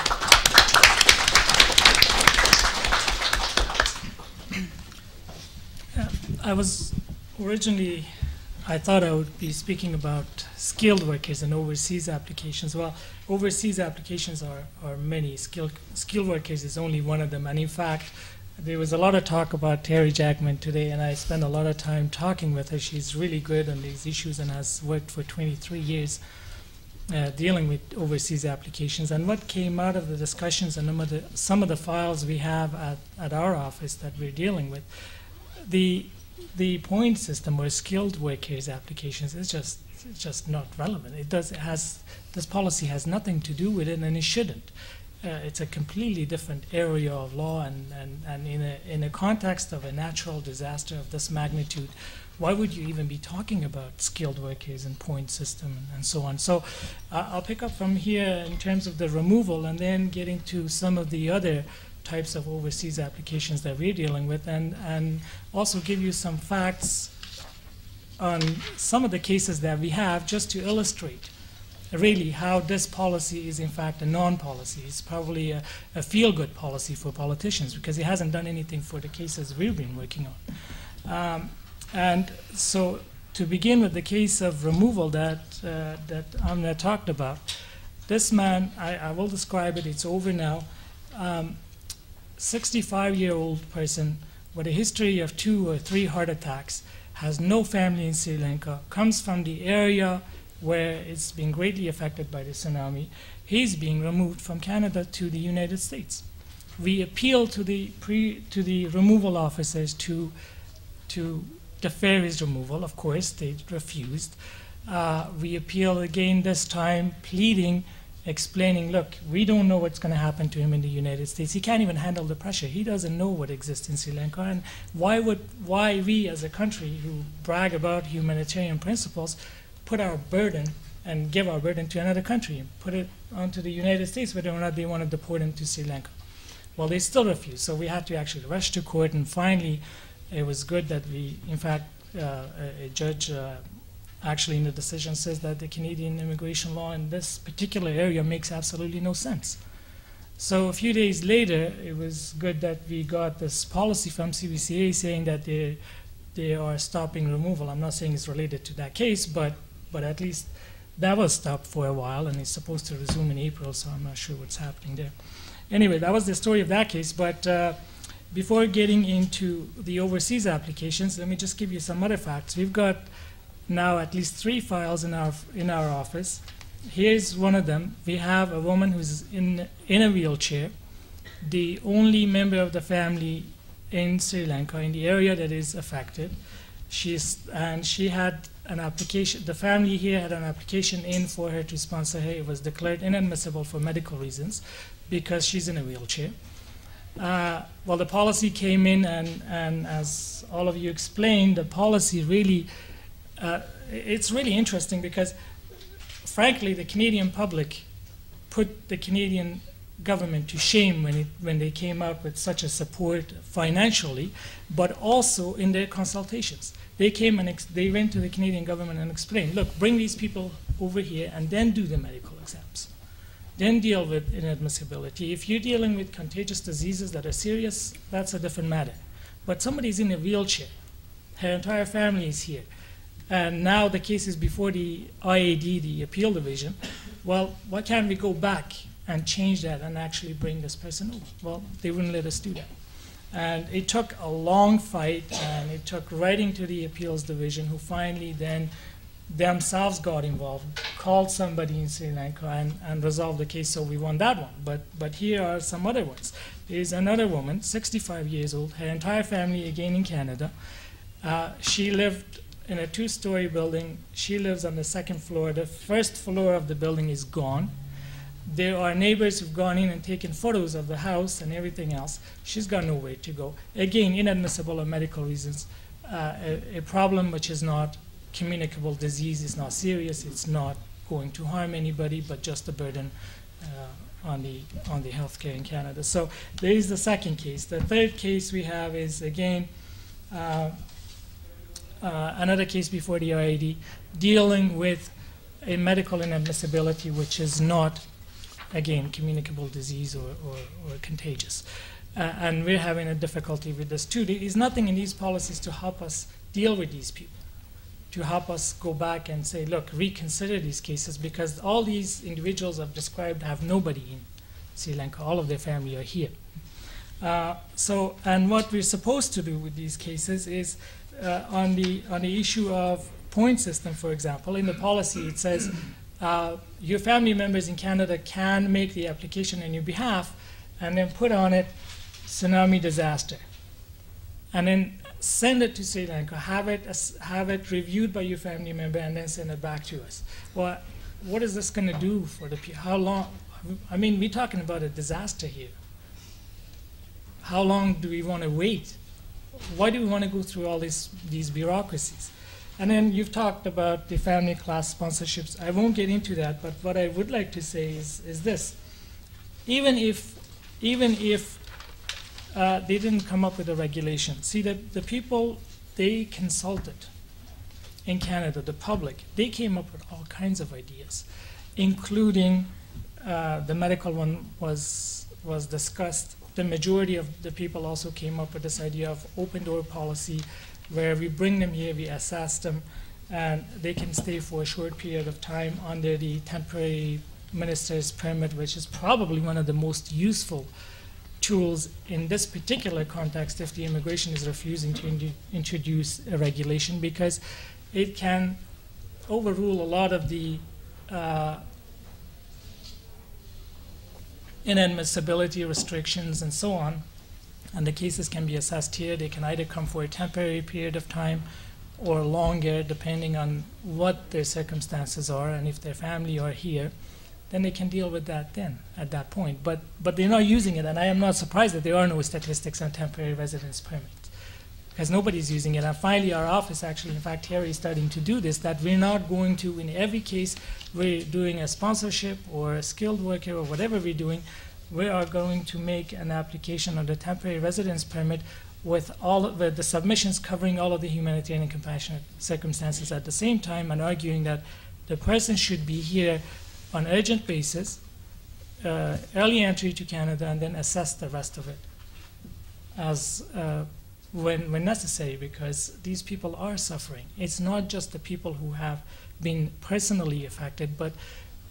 I thought I would be speaking about skilled workers and overseas applications. Well, overseas applications are many. Skilled workers is only one of them. And in fact, there was a lot of talk about Terry Jackman today, and I spent a lot of time talking with her. She's really good on these issues and has worked for 23 years dealing with overseas applications. And what came out of the discussions and some of the files we have at our office that we're dealing with, the point system or skilled workers applications is just not relevant. This policy has nothing to do with it, and it shouldn't. It's a completely different area of law, and in a context of a natural disaster of this magnitude, why would you even be talking about skilled workers and point system and so on? So I'll pick up from here in terms of the removal, and then getting to some of the other types of overseas applications that we're dealing with, and also give you some facts on some of the cases that we have, just to illustrate really how this policy is in fact a non-policy. It's probably a feel-good policy for politicians because it hasn't done anything for the cases we've been working on. And so to begin with the case of removal that Amina talked about, this man, I will describe it, it's over now, 65-year-old person with a history of 2 or 3 heart attacks, has no family in Sri Lanka, comes from the area where it's been greatly affected by the tsunami. He's being removed from Canada to the United States. We appealed to the removal officers to defer his removal. Of course, they refused. We appealed again this time, pleading, explaining, look, we don't know what's going to happen to him in the United States. He can't even handle the pressure. He doesn't know what exists in Sri Lanka. And why we as a country who brag about humanitarian principles put our burden and give our burden to another country and put it onto the United States whether or not they want to deport him to Sri Lanka? Well, they still refused. So we had to actually rush to court, and finally it was good that we, in fact, a judge actually in the decision says that the Canadian immigration law in this particular area makes absolutely no sense. So a few days later, it was good that we got this policy from CBCA saying that they are stopping removal. I'm not saying it's related to that case, but at least that was stopped for a while, and it's supposed to resume in April, so I'm not sure what's happening there. Anyway, that was the story of that case, but before getting into the overseas applications, let me just give you some other facts. We've got now at least 3 files in our office. Here's one of them. We have a woman who's in a wheelchair, the only member of the family in Sri Lanka, in the area that is affected. She had an application, the family here had an application in for her to sponsor her. It was declared inadmissible for medical reasons because she's in a wheelchair. Well, the policy came in, and as all of you explained, the policy really, it's really interesting because, frankly, the Canadian public put the Canadian government to shame when they came out with such a support financially, but also in their consultations. They came and they went to the Canadian government and explained, look, bring these people over here and then do the medical exams. Then deal with inadmissibility. If you're dealing with contagious diseases that are serious, that's a different matter. But somebody's in a wheelchair, her entire family is here, and now the case is before the IAD, the appeal division. Well, why can't we go back and change that and actually bring this person over? Well, they wouldn't let us do that. And it took a long fight, and it took writing to the appeals division, who finally then themselves got involved, called somebody in Sri Lanka and resolved the case, so we won that one. But here are some other ones. There's another woman, 65 years old, her entire family again in Canada. She lived in a 2-story building. She lives on the 2nd floor. The 1st floor of the building is gone. There are neighbors who've gone in and taken photos of the house and everything else. She's got nowhere to go. Again, inadmissible on medical reasons. A problem which is not communicable disease, is not serious, it's not going to harm anybody, but just a burden on the healthcare in Canada. So there is the second case. The third case we have is, again, another case before the IAD dealing with a medical inadmissibility which is not, again, communicable disease or contagious. And we're having a difficulty with this too. There is nothing in these policies to help us deal with these people, to help us go back and say, look, reconsider these cases, because all these individuals I've described have nobody in Sri Lanka. All of their family are here. And what we're supposed to do with these cases is, on the issue of point system, for example, in the policy it says, your family members in Canada can make the application on your behalf and then put on it tsunami disaster. And then send it to Sri Lanka, have it reviewed by your family member, and then send it back to us. Well, what is this going to do for the people? How long? I mean, we're talking about a disaster here. How long do we want to wait? Why do we want to go through all these bureaucracies? And then you've talked about the family class sponsorships. I won't get into that, but what I would like to say is this. Even if they didn't come up with a regulation. See, the people they consulted in Canada, the public, they came up with all kinds of ideas, including the medical one was discussed. The majority of the people also came up with this idea of open door policy, where we bring them here, we assess them, and they can stay for a short period of time under the temporary minister's permit, which is probably one of the most useful tools in this particular context if the immigration is refusing to introduce a regulation, because it can overrule a lot of the inadmissibility restrictions and so on. And the cases can be assessed here. They can either come for a temporary period of time or longer, depending on what their circumstances are, and if their family are here, then they can deal with that then, at that point. But they're not using it, and I am not surprised that there are no statistics on temporary residence permits, because nobody's using it. And finally, our office actually, in fact, Harry is starting to do this, that we're not going to, in every case, we're doing a sponsorship or a skilled worker or whatever we're doing, we are going to make an application on the temporary residence permit with all of the submissions covering all of the humanitarian and compassionate circumstances at the same time, and arguing that the person should be here on an urgent basis, early entry to Canada, and then assess the rest of it as when necessary, because these people are suffering. It's not just the people who have been personally affected, but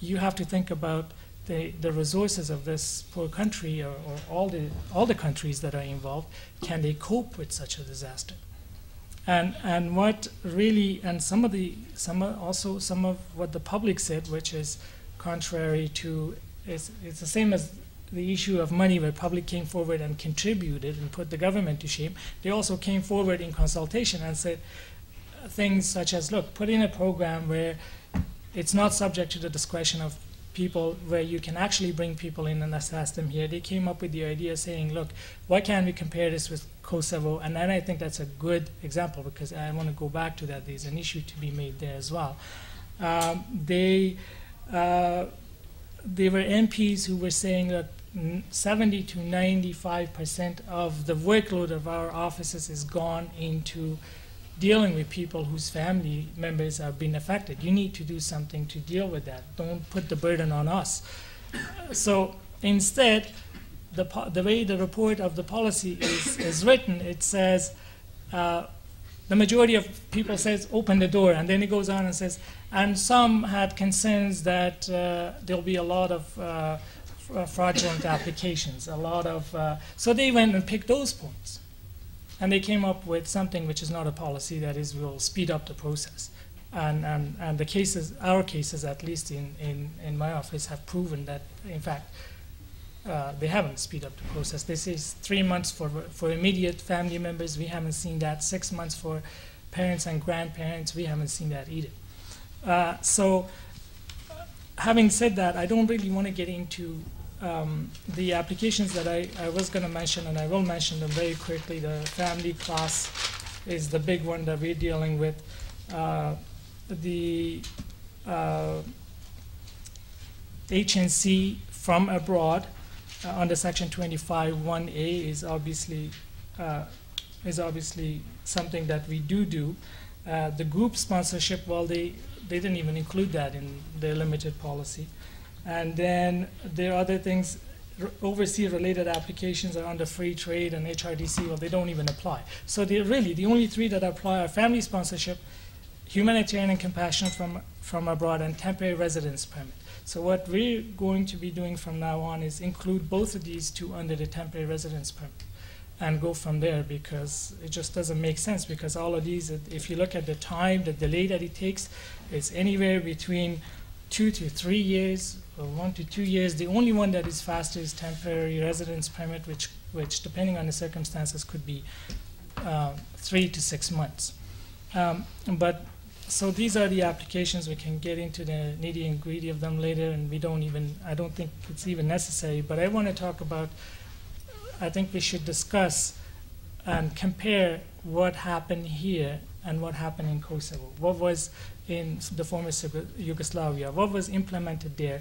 you have to think about the resources of this poor country, or all the countries that are involved. Can they cope with such a disaster? And what really, and some of what the public said, which is contrary to, it's the same as the issue of money, where public came forward and contributed and put the government to shame. They also came forward in consultation and said things such as, look, put in a program where it's not subject to the discretion of people, where you can actually bring people in and assess them here. They came up with the idea saying, look, why can't we compare this with Kosovo? And then I think that's a good example, because I want to go back to that. There's an issue to be made there as well. They were MPs who were saying that 70 to 95% of the workload of our offices is gone into dealing with people whose family members have been affected. You need to do something to deal with that. Don't put the burden on us. So instead, the way the report of the policy is written, it says, the majority of people says, open the door, and then it goes on and says, and some had concerns that there'll be a lot of fraudulent applications, a lot of, so they went and picked those points. And they came up with something which is not a policy, that is, will speed up the process. And the cases, our cases, at least in my office, have proven that, in fact, they haven't speed up the process. This is 3 months for immediate family members. We haven't seen that. 6 months for parents and grandparents. We haven't seen that either. So having said that, I don't really want to get into the applications that I was going to mention, and I will mention them very quickly. The family class is the big one that we're dealing with. The HNC from abroad under Section 25(1)(a) is obviously something that we do. The group sponsorship, well, they didn't even include that in their limited policy. And then there are other things. Overseas related applications are under free trade and HRDC. Well, they don't even apply. So really the only three that apply are family sponsorship, humanitarian and compassion from abroad, and temporary residence permit. So what we're going to be doing from now on is include both of these two under the temporary residence permit and go from there, because it just doesn't make sense, because all of these, if you look at the time, the delay that it takes, it's anywhere between 2 to 3 years or 1 to 2 years. The only one that is faster is temporary residence permit, which depending on the circumstances could be 3 to 6 months. So these are the applications. We can get into the nitty and gritty of them later, and I don't think it's even necessary, but I want to talk about, I think we should discuss and compare what happened here and what happened in Kosovo. What was in the former Yugoslavia, what was implemented there,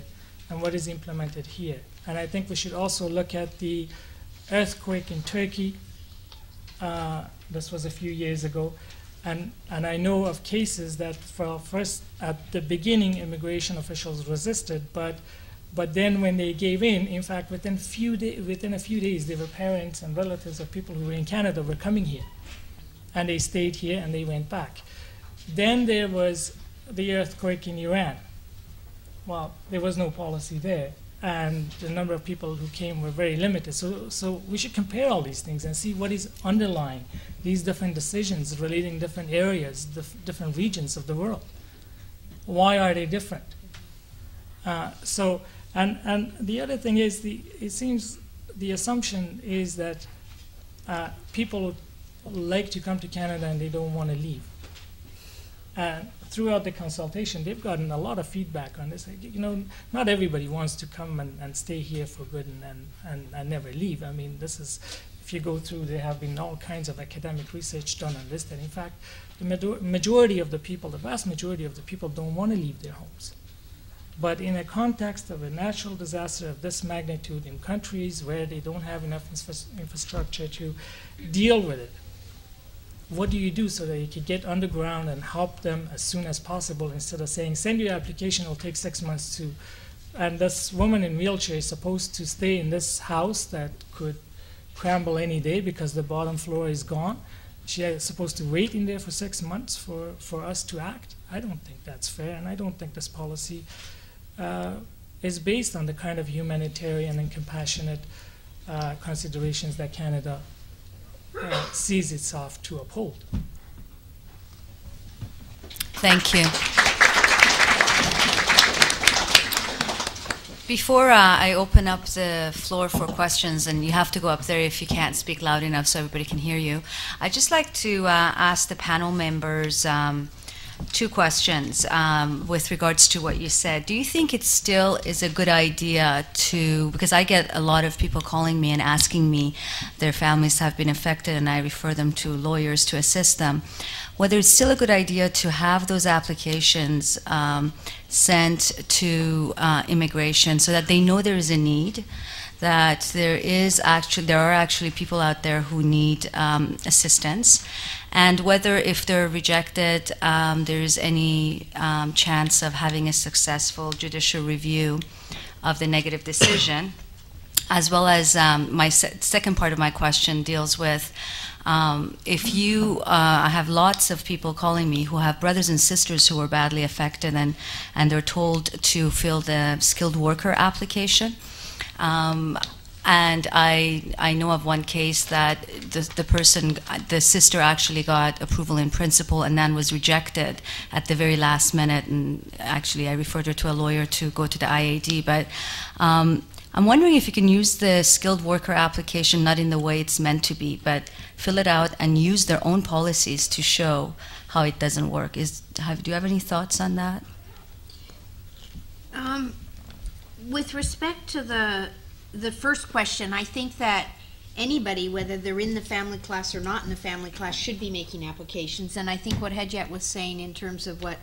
and what is implemented here. And I think we should also look at the earthquake in Turkey. This was a few years ago. And I know of cases that, first at the beginning, immigration officials resisted, but then when they gave in fact, within a few days, there were parents and relatives of people who were in Canada were coming here, and they stayed here and they went back. Then there was the earthquake in Iran. Well, there was no policy there, and the number of people who came were very limited. So we should compare all these things and see what is underlying these different decisions relating different areas, different regions of the world. Why are they different? And the other thing is, it seems the assumption is that people like to come to Canada and they don't want to leave. Throughout the consultation, they've gotten a lot of feedback on this. Not everybody wants to come and stay here for good and never leave. I mean, this is, if you go through, there have been all kinds of academic research done on this, that in fact, the majority of the people, the vast majority of the people don't want to leave their homes. But in a context of a natural disaster of this magnitude in countries where they don't have enough infrastructure to deal with it, what do you do so that you can get underground and help them as soon as possible, instead of saying, send your application, it'll take 6 months to, and this woman in wheelchair is supposed to stay in this house that could crumble any day because the bottom floor is gone. She is supposed to wait in there for 6 months for us to act. I don't think that's fair, and I don't think this policy is based on the kind of humanitarian and compassionate considerations that Canada sees itself to uphold. Thank you. Before I open up the floor for questions, and you have to go up there if you can't speak loud enough so everybody can hear you, I'd just like to ask the panel members two questions with regards to what you said. Do you think it still is a good idea to, because I get a lot of people calling me and asking me, their families have been affected and I refer them to lawyers to assist them, whether it's still a good idea to have those applications sent to immigration so that they know there is a need, that there are actually people out there who need assistance, and whether if they're rejected, there is any chance of having a successful judicial review of the negative decision, as well as my second part of my question deals with if you I have lots of people calling me who have brothers and sisters who were badly affected, and they're told to fill the skilled worker application. And I know of one case that the sister actually got approval in principle and then was rejected at the very last minute. And actually, I referred her to a lawyer to go to the IAD. But I'm wondering if you can use the skilled worker application not in the way it's meant to be, but fill it out and use their own policies to show how it doesn't work. Do you have any thoughts on that? With respect to the first question, I think that anybody, whether they're in the family class or not in the family class, should be making applications. And I think what Hadayt was saying in terms of what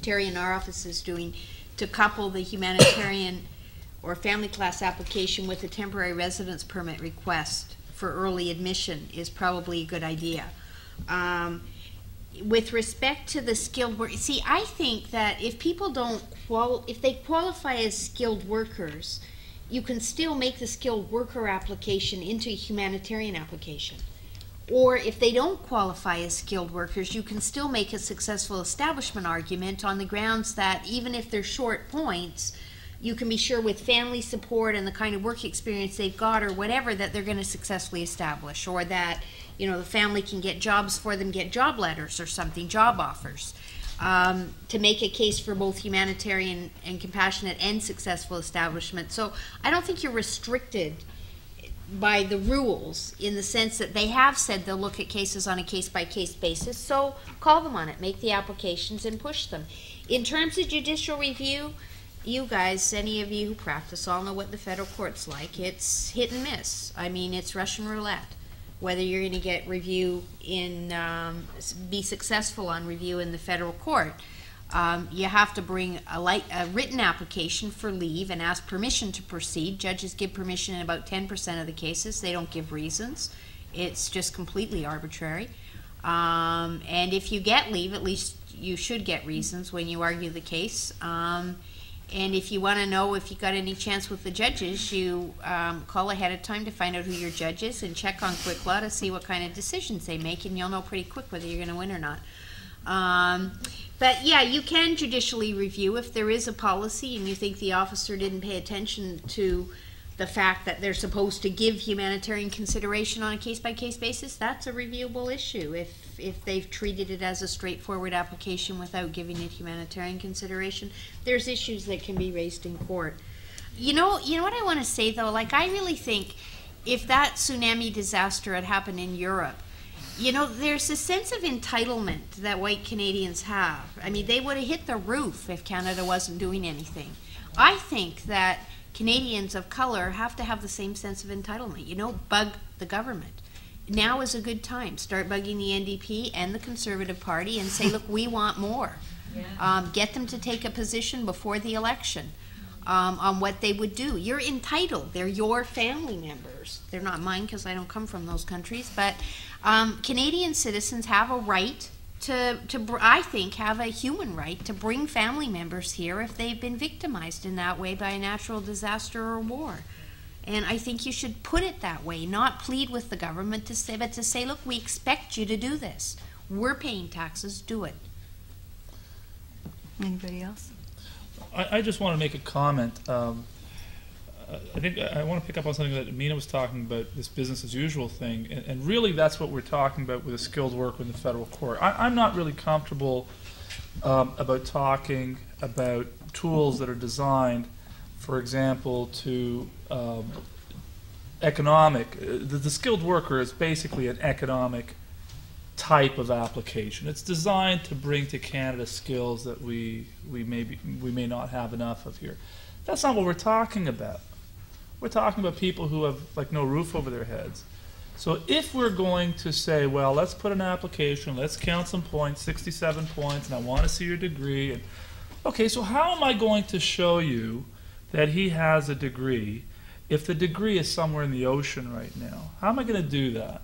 Terry in our office is doing to couple the humanitarian or family class application with a temporary residence permit request for early admission is probably a good idea. With respect to the skilled work, see, I think that if people if they qualify as skilled workers, you can still make the skilled worker application into a humanitarian application. Or if they don't qualify as skilled workers, you can still make a successful establishment argument on the grounds that even if they're short points, you can be sure with family support and the kind of work experience they've got or whatever that they're going to successfully establish, or that, you know, the family can get jobs for them, get job letters or something, job offers, to make a case for both humanitarian and compassionate and successful establishment. So I don't think you're restricted by the rules in the sense that they have said they'll look at cases on a case-by-case basis, so call them on it, make the applications and push them. In terms of judicial review, you guys, any of you who practice, all know what the federal court's like. It's hit and miss. I mean, it's Russian roulette. Whether you're going to get review be successful on review in the federal court. You have to bring a written application for leave and ask permission to proceed. Judges give permission in about 10% of the cases. They don't give reasons. It's just completely arbitrary. And if you get leave, at least you should get reasons when you argue the case. And if you want to know if you got any chance with the judges, you call ahead of time to find out who your judge is and check on Quick Law to see what kind of decisions they make, and you'll know pretty quick whether you're going to win or not. But yeah, you can judicially review if there is a policy and you think the officer didn't pay attention to the fact that they're supposed to give humanitarian consideration on a case-by-case basis. That's a reviewable issue if they've treated it as a straightforward application without giving it humanitarian consideration. There's issues that can be raised in court. You know what I want to say though, like, I really think if that tsunami disaster had happened in Europe, you know, there's a sense of entitlement that white Canadians have. I mean, they would have hit the roof if Canada wasn't doing anything. I think that Canadians of color have to have the same sense of entitlement. You know, bug the government. Now is a good time. Start bugging the NDP and the Conservative Party and say, look, we want more. Yeah. Get them to take a position before the election on what they would do. You're entitled. They're your family members. They're not mine because I don't come from those countries. But Canadian citizens have a right I think, have a human right to bring family members here if they've been victimized in that way by a natural disaster or war. And I think you should put it that way, not plead with the government to say, but to say, look, we expect you to do this. We're paying taxes, do it. Anybody else? I just want to make a comment. I think I want to pick up on something that Amina was talking about, this business as usual thing, and really that's what we're talking about with a skilled worker in the federal court. I'm not really comfortable about talking about tools that are designed, for example, to the skilled worker is basically an economic type of application. It's designed to bring to Canada skills that we may not have enough of here. That's not what we're talking about. We're talking about people who have like no roof over their heads. So if we're going to say, well, let's put an application, let's count some points, 67 points, and I want to see your degree. And, okay, so how am I going to show you that he has a degree if the degree is somewhere in the ocean right now, how am I going to do that?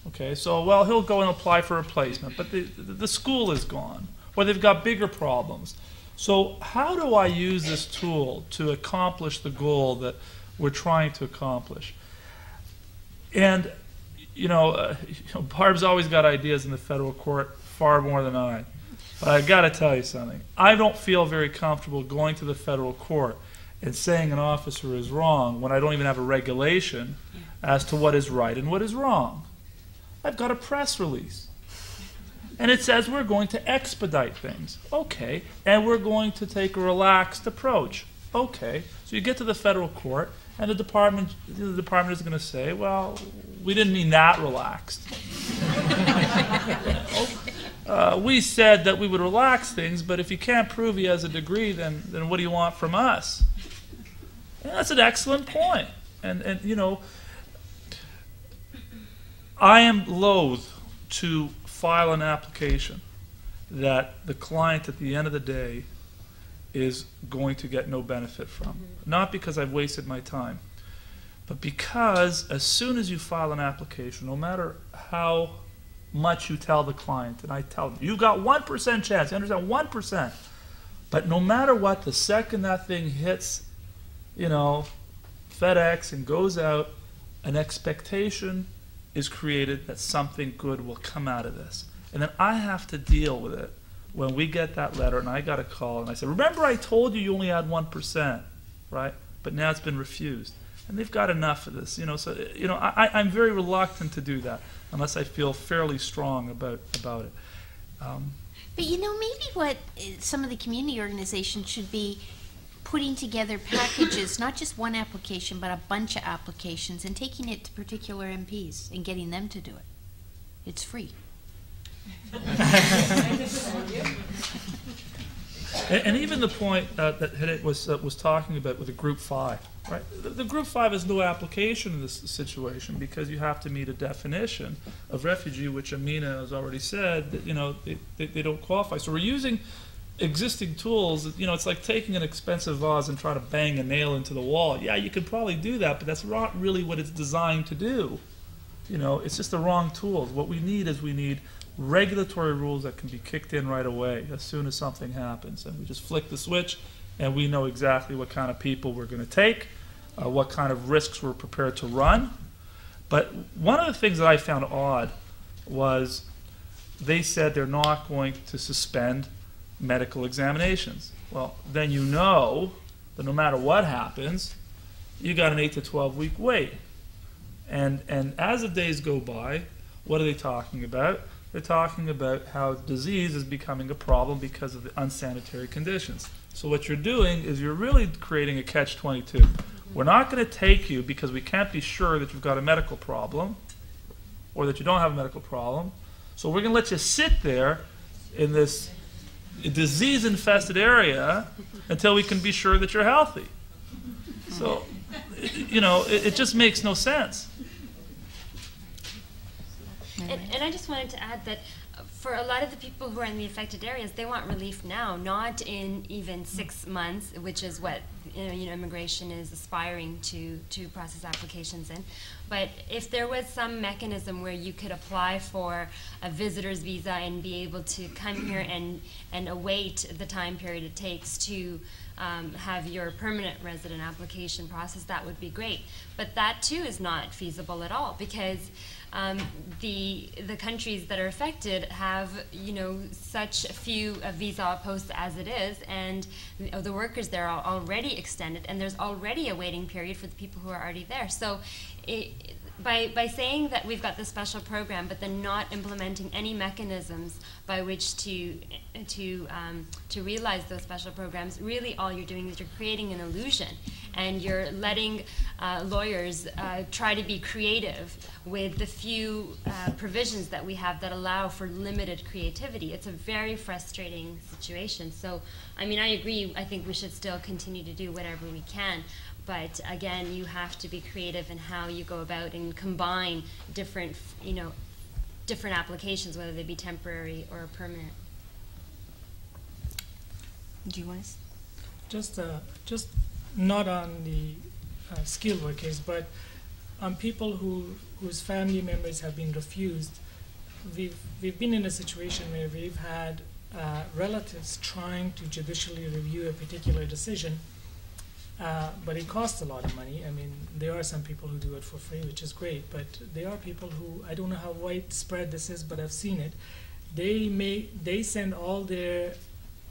Okay, so, well, he'll go and apply for a placement, but the school is gone, or they've got bigger problems. So how do I use this tool to accomplish the goal that we're trying to accomplish? And, Barb's always got ideas in the federal court, far more than I. But I've got to tell you something. I don't feel very comfortable going to the federal court and saying an officer is wrong when I don't even have a regulation as to what is right and what is wrong. I've got a press release. And it says we're going to expedite things. Okay. And we're going to take a relaxed approach. Okay. So you get to the federal court, and the department is going to say, well, we didn't mean that relaxed. We said that we would relax things, but if you can't prove he has a degree, then what do you want from us? And that's an excellent point. And I am loath to file an application that the client at the end of the day is going to get no benefit from. Not because I've wasted my time, but because as soon as you file an application, no matter how much you tell the client, and I tell them, you've got 1% chance, you understand, 1%. But no matter what, the second that thing hits, FedEx and goes out, an expectation is created that something good will come out of this. And then I have to deal with it when we get that letter and I got a call and I said, remember I told you only had 1%, right? But now it's been refused. And they've got enough of this, so, I'm very reluctant to do that unless I feel fairly strong about it. But maybe what some of the community organizations should be putting together packages, not just one application, but a bunch of applications, and taking it to particular MPs and getting them to do it. It's free. And even the point that Hadayt was talking about with the Group 5, right? The Group 5 is no application in this situation because you have to meet a definition of refugee, which Amina has already said that they don't qualify. So we're using existing tools. It's like taking an expensive vase and trying to bang a nail into the wall. Yeah, you could probably do that, but that's not really what it's designed to do. It's just the wrong tools. What we need regulatory rules that can be kicked in right away as soon as something happens. And we just flick the switch and we know exactly what kind of people we're going to take, what kind of risks we're prepared to run. But one of the things that I found odd was they said they're not going to suspend medical examinations. Well, then that no matter what happens, you got an 8 to 12 week wait. And as the days go by, what are they talking about? They're talking about how disease is becoming a problem because of the unsanitary conditions. So what you're doing is you're really creating a catch-22. We're not going to take you because we can't be sure that you've got a medical problem or that you don't have a medical problem. So we're going to let you sit there in this disease-infested area until we can be sure that you're healthy. So, it just makes no sense. And I just wanted to add that for a lot of the people who are in the affected areas, they want relief now, not in even 6 months, which is what immigration is aspiring to process applications in. But if there was some mechanism where you could apply for a visitor's visa and be able to come here and await the time period it takes to have your permanent resident application processed, that would be great. But that too is not feasible at all because the countries that are affected have such few visa posts as it is, and the workers there are already extended, and there's already a waiting period for the people who are already there. So by saying that we've got this special program, but then not implementing any mechanisms by which to realize those special programs, really all you're doing is you're creating an illusion, and you're letting lawyers try to be creative with the few provisions that we have that allow for limited creativity. It's a very frustrating situation. So, I agree. I think we should still continue to do whatever we can. But again, you have to be creative in how you go about and combine different applications, whether they be temporary or permanent. Do you want to? Just not on the skilled workers, but people whose family members have been refused. We've been in a situation where we've had relatives trying to judicially review a particular decision, but it costs a lot of money. I mean, there are some people who do it for free, which is great, but there are people who, I don't know how widespread this is, but I've seen it. They send all their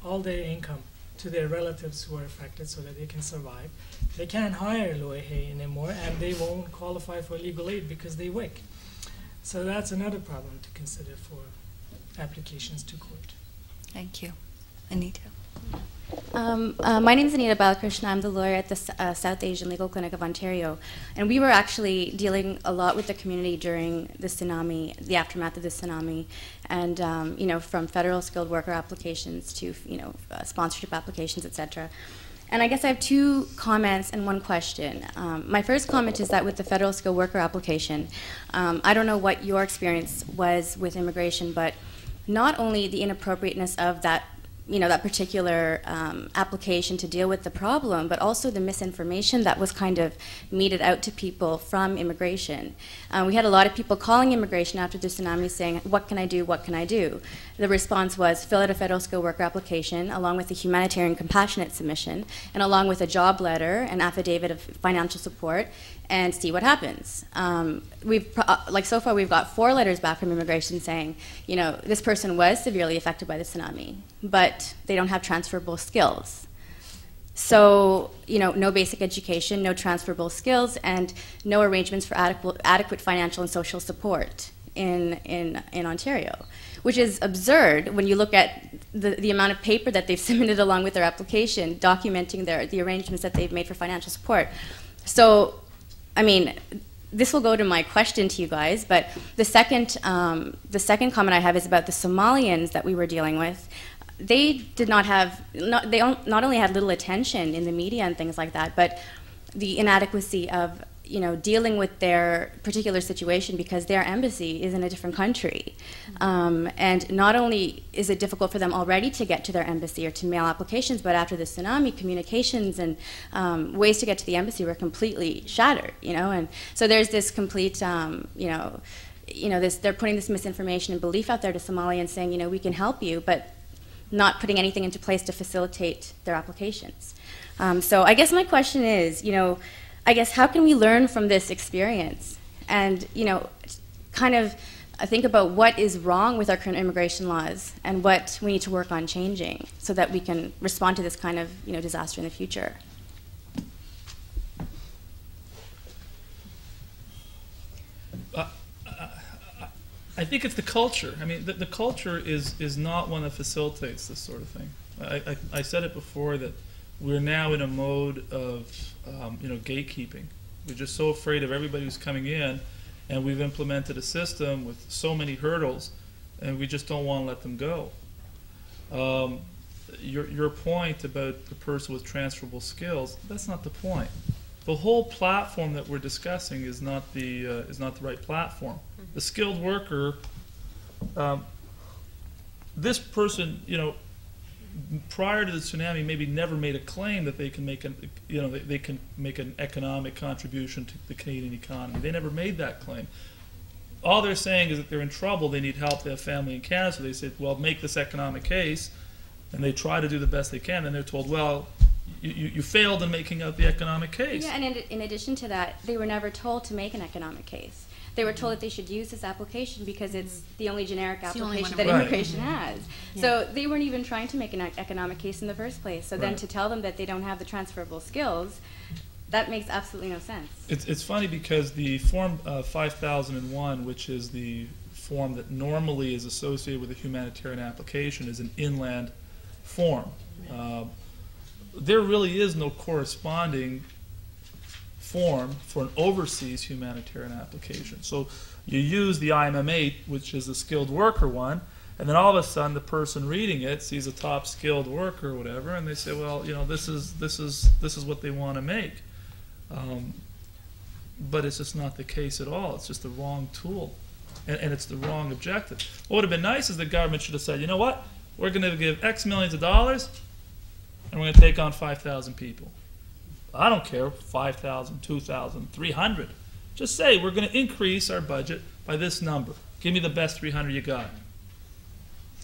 income to their relatives who are affected so that they can survive. They can't hire a lawyer anymore, and they won't qualify for legal aid because they WIC. So that's another problem to consider for applications to court. Thank you. Anita? My name is Anita Balakrishna. I'm the lawyer at the South Asian Legal Clinic of Ontario. And we were actually dealing a lot with the community during the tsunami, the aftermath of the tsunami, and from federal skilled worker applications to sponsorship applications, etc. And I guess I have two comments and one question. My first comment is that with the federal skilled worker application, I don't know what your experience was with immigration, but not only the inappropriateness of that that particular application to deal with the problem, but also the misinformation that was kind of meted out to people from immigration. We had a lot of people calling immigration after the tsunami saying, what can I do, what can I do? The response was, fill out a federal skilled worker application along with a humanitarian compassionate submission and along with a job letter, an affidavit of financial support, and see what happens. So far we've got 4 letters back from immigration saying, this person was severely affected by the tsunami, but they don't have transferable skills. So, no basic education, no transferable skills, and no arrangements for adequate financial and social support in Ontario, which is absurd when you look at the amount of paper that they've submitted along with their application, documenting the arrangements that they've made for financial support. So, this will go to my question to you guys, but the second comment I have is about the Somalians that we were dealing with. They did not have, they not only had little attention in the media and things like that, but the inadequacy of dealing with their particular situation because their embassy is in a different country. And not only is it difficult for them already to get to their embassy or to mail applications, but after the tsunami, communications and ways to get to the embassy were completely shattered, And so there's this complete, they're putting this misinformation and belief out there to Somalians saying, we can help you, but not putting anything into place to facilitate their applications. So I guess my question is, how can we learn from this experience and, kind of think about what is wrong with our current immigration laws and what we need to work on changing so that we can respond to this kind of, disaster in the future? I think it's the culture. The culture is not one that facilitates this sort of thing. I said it before that we're now in a mode of gatekeeping. We're just so afraid of everybody who's coming in, and we've implemented a system with so many hurdles, and we just don't want to let them go. Your point about the person with transferable skills, that's not the point. The whole platform that we're discussing is not the right platform. The skilled worker, this person, prior to the tsunami, maybe never made a claim that they can make an economic contribution to the Canadian economy. They never made that claim. All they're saying is that they're in trouble. They need help. They have family in Canada, so they said, "Well, make this economic case," and they try to do the best they can. And they're told, "Well, you failed in making out the economic case." Yeah, and in addition to that, they were never told to make an economic case. They were told that they should use this application because it's the only generic application that immigration has. Yeah. So they weren't even trying to make an economic case in the first place. So then to tell them that they don't have the transferable skills, that makes absolutely no sense. It's funny because the Form 5001, which is the form that normally is associated with a humanitarian application, is an inland form. There really is no corresponding form for an overseas humanitarian application. So you use the IMM-8, which is a skilled worker one, and then all of a sudden the person reading it sees a top skilled worker or whatever, and they say, well, this is what they want to make. But it's just not the case at all. It's just the wrong tool, and it's the wrong objective. What would have been nice is the government should have said, you know what, we're going to give X millions of dollars, and we're going to take on 5,000 people. I don't care, 5,000, 2,000, 300. Just say, we're going to increase our budget by this number. Give me the best 300 you got.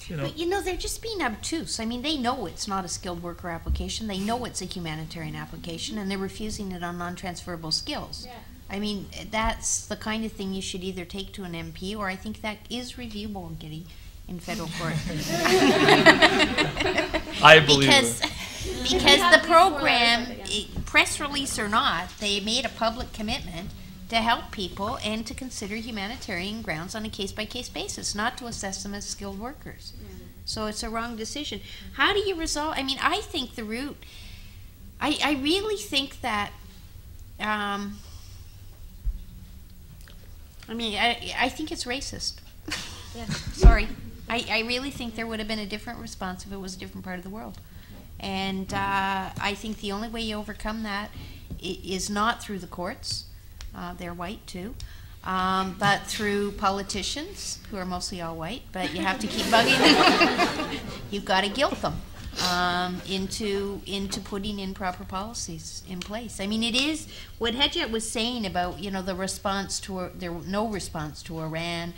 You know. But you know, they're just being obtuse. I mean, they know it's not a skilled worker application. They know it's a humanitarian application, and they're refusing it on non-transferable skills. Yeah. I mean, that's the kind of thing you should either take to an MP, or I think that is reviewable, Guidy, in federal court. I believe because, it. Because the program, press release or not, they made a public commitment to help people and to consider humanitarian grounds on a case-by-case basis, not to assess them as skilled workers. So it's a wrong decision. How do you resolve? I mean, I think the route, I really think that, I think it's racist. Yeah. Sorry. I really think there would have been a different response if it was a different part of the world. And I think the only way you overcome that is not through the courts. They're white too, but through politicians who are mostly all white. But you have to keep bugging them. You've got to guilt them into putting in proper policies in place. I mean, it is what Hadayt was saying about, you know, the response to no response to Iran,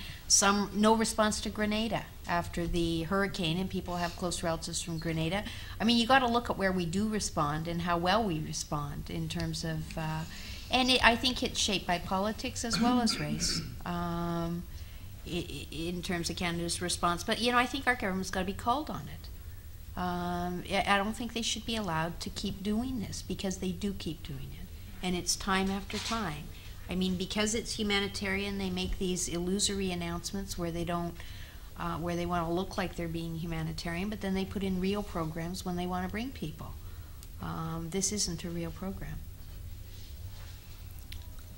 no response to Grenada after the hurricane, and people have close relatives from Grenada. I mean, you got to look at where we do respond and how well we respond in terms of. And I think it's shaped by politics as well as race in terms of Canada's response. But, you know, I think our government's got to be called on it. I don't think they should be allowed to keep doing this, because they do keep doing it. And it's time after time. I mean, because it's humanitarian, they make these illusory announcements where they don't, where they want to look like they're being humanitarian, but then they put in real programs when they want to bring people. This isn't a real program.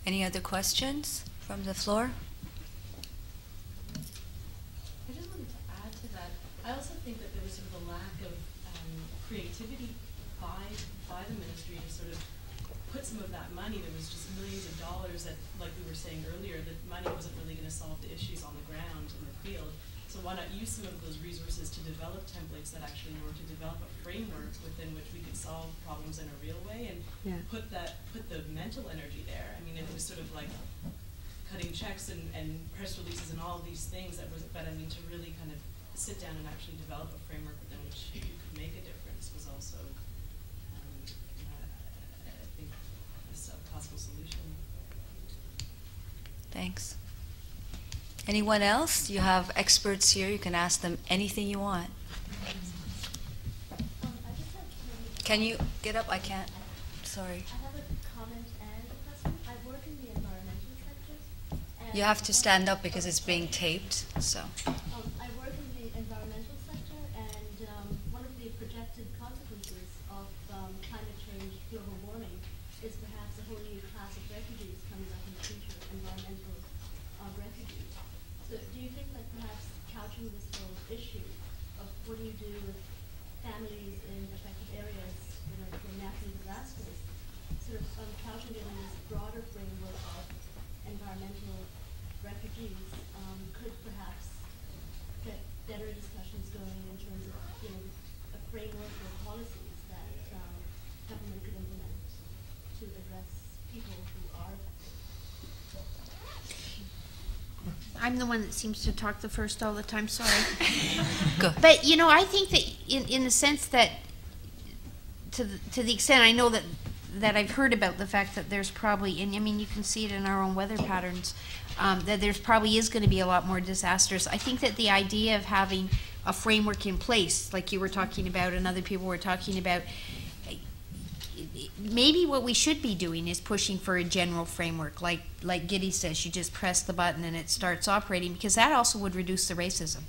Any other questions from the floor? I just wanted to add to that. I also think that there was sort of a lack of creativity by the ministry to sort of put some of that money. There was just millions of dollars that, like we were saying earlier, that money wasn't really going to solve the issues on the ground in the field. So why not use some of those resources to develop templates that actually were to develop a framework within which we could solve problems in a real way, and put the mental energy there. I mean, it was sort of like cutting checks and press releases and all of these things but I mean, to really kind of sit down and actually develop a framework within which you could make a difference was also, I think, a possible solution. Thanks. Anyone else? You have experts here. You can ask them anything you want. Can you get up? I can't. Sorry. I have a comment and a question. I work in the environmental sector. You have to stand up because it's being taped. So. I work in the environmental sector, and one of the projected consequences of climate change, global warming, is perhaps a whole new class of refugees coming up in the future, environmental refugees. So do you think that perhaps couching this whole issue of what do you do with families in affected areas, you know, from natural disasters, sort of couching it in this broader framework of environmental refugees could perhaps get better discussions going in terms of, you know, a framework or policies that government could implement to address people who are affected? I'm the one that seems to talk the first all the time, sorry. Go. But, you know, I think that in the sense that, to the extent I know that I've heard about the fact that there's probably, and I mean, you can see it in our own weather patterns, that there's probably is going to be a lot more disasters. I think that the idea of having a framework in place, like you were talking about and other people were talking about, maybe what we should be doing is pushing for a general framework, like Guidy says, you just press the button and it starts operating, because that also would reduce the racism.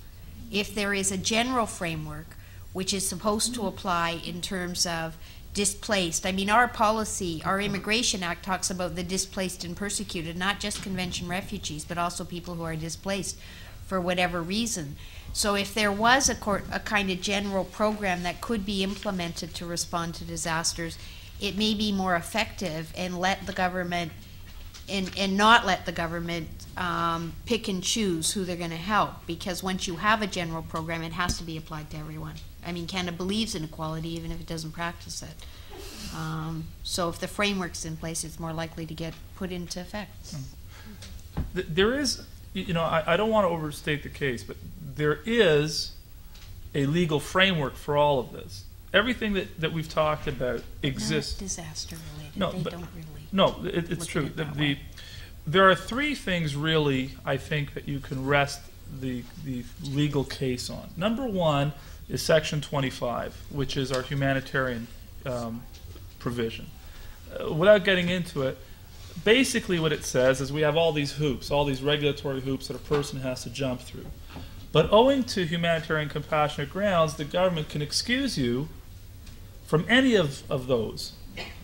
If there is a general framework which is supposed to apply in terms of displaced, I mean, our policy, our Immigration Act talks about the displaced and persecuted, not just convention refugees, but also people who are displaced for whatever reason. So if there was a kind of general program that could be implemented to respond to disasters, it may be more effective and let the government, and not let the government pick and choose who they're going to help, because once you have a general program, it has to be applied to everyone. I mean, Canada believes in equality even if it doesn't practice it. So if the framework's in place, it's more likely to get put into effect. There is, you know, I don't want to overstate the case, but there is a legal framework for all of this. Everything that we've talked about exists. Not disaster related. No, They but- don't really. No, it's look at true. it that way. There are three things really, I think, that you can rest the legal case on. Number one is Section 25, which is our humanitarian provision. Without getting into it, basically what it says is we have all these hoops, all these regulatory hoops that a person has to jump through. But owing to humanitarian compassionate grounds, the government can excuse you from any of those.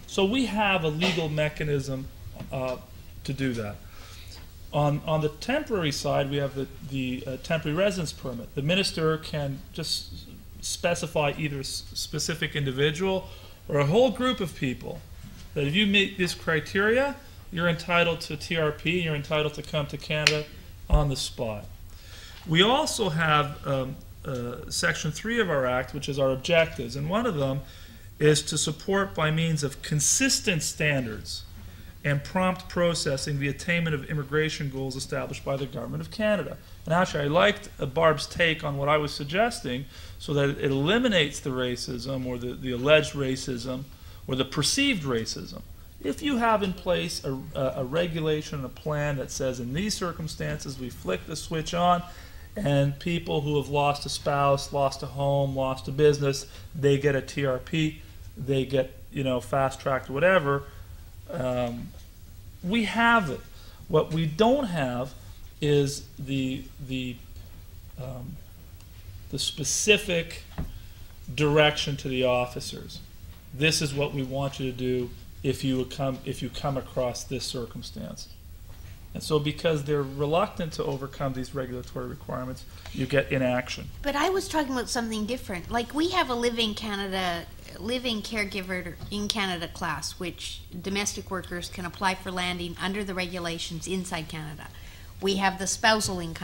So we have a legal mechanism to do that. On the temporary side, we have the temporary residence permit. The minister can just specify either a specific individual or a whole group of people that if you meet this criteria, you're entitled to TRP, you're entitled to come to Canada on the spot. We also have Section 3 of our Act, which is our objectives, and one of them is to support by means of consistent standards and prompt processing the attainment of immigration goals established by the Government of Canada. And actually, I liked Barb's take on what I was suggesting so that it eliminates the racism or the alleged racism or the perceived racism. If you have in place a regulation and a plan that says in these circumstances we flick the switch on and people who have lost a spouse, lost a home, lost a business, they get a TRP, they get, you know, fast-tracked or whatever, we have it. What we don't have is the specific direction to the officers. This is what we want you to do if you come across this circumstance. And so because they're reluctant to overcome these regulatory requirements, you get inaction. But I was talking about something different. Like we have a living caregiver in Canada class, which domestic workers can apply for landing under the regulations inside Canada. We have the spousal in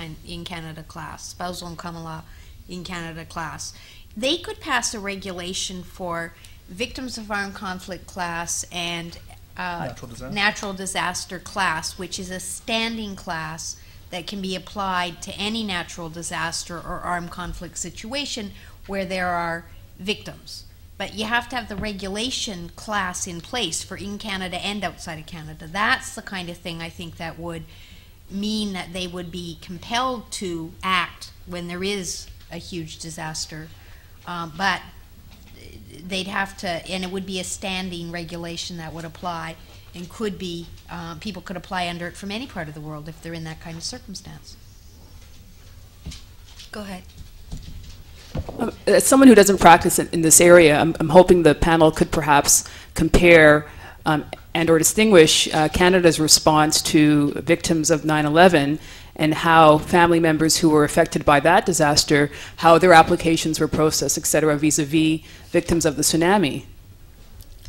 Canada class, spousal and common law in Canada class. They could pass a regulation for victims of armed conflict class and natural disaster class, which is a standing class that can be applied to any natural disaster or armed conflict situation where there are victims. But you have to have the regulation class in place for in Canada and outside of Canada. That's the kind of thing I think that would mean that they would be compelled to act when there is a huge disaster. But they'd have to, and it would be a standing regulation that would apply and could be, people could apply under it from any part of the world if they're in that kind of circumstance. Go ahead. As someone who doesn't practice in this area, I'm hoping the panel could perhaps compare and or distinguish Canada's response to victims of 9/11 and how family members who were affected by that disaster, how their applications were processed, et cetera, vis-a-vis victims of the tsunami.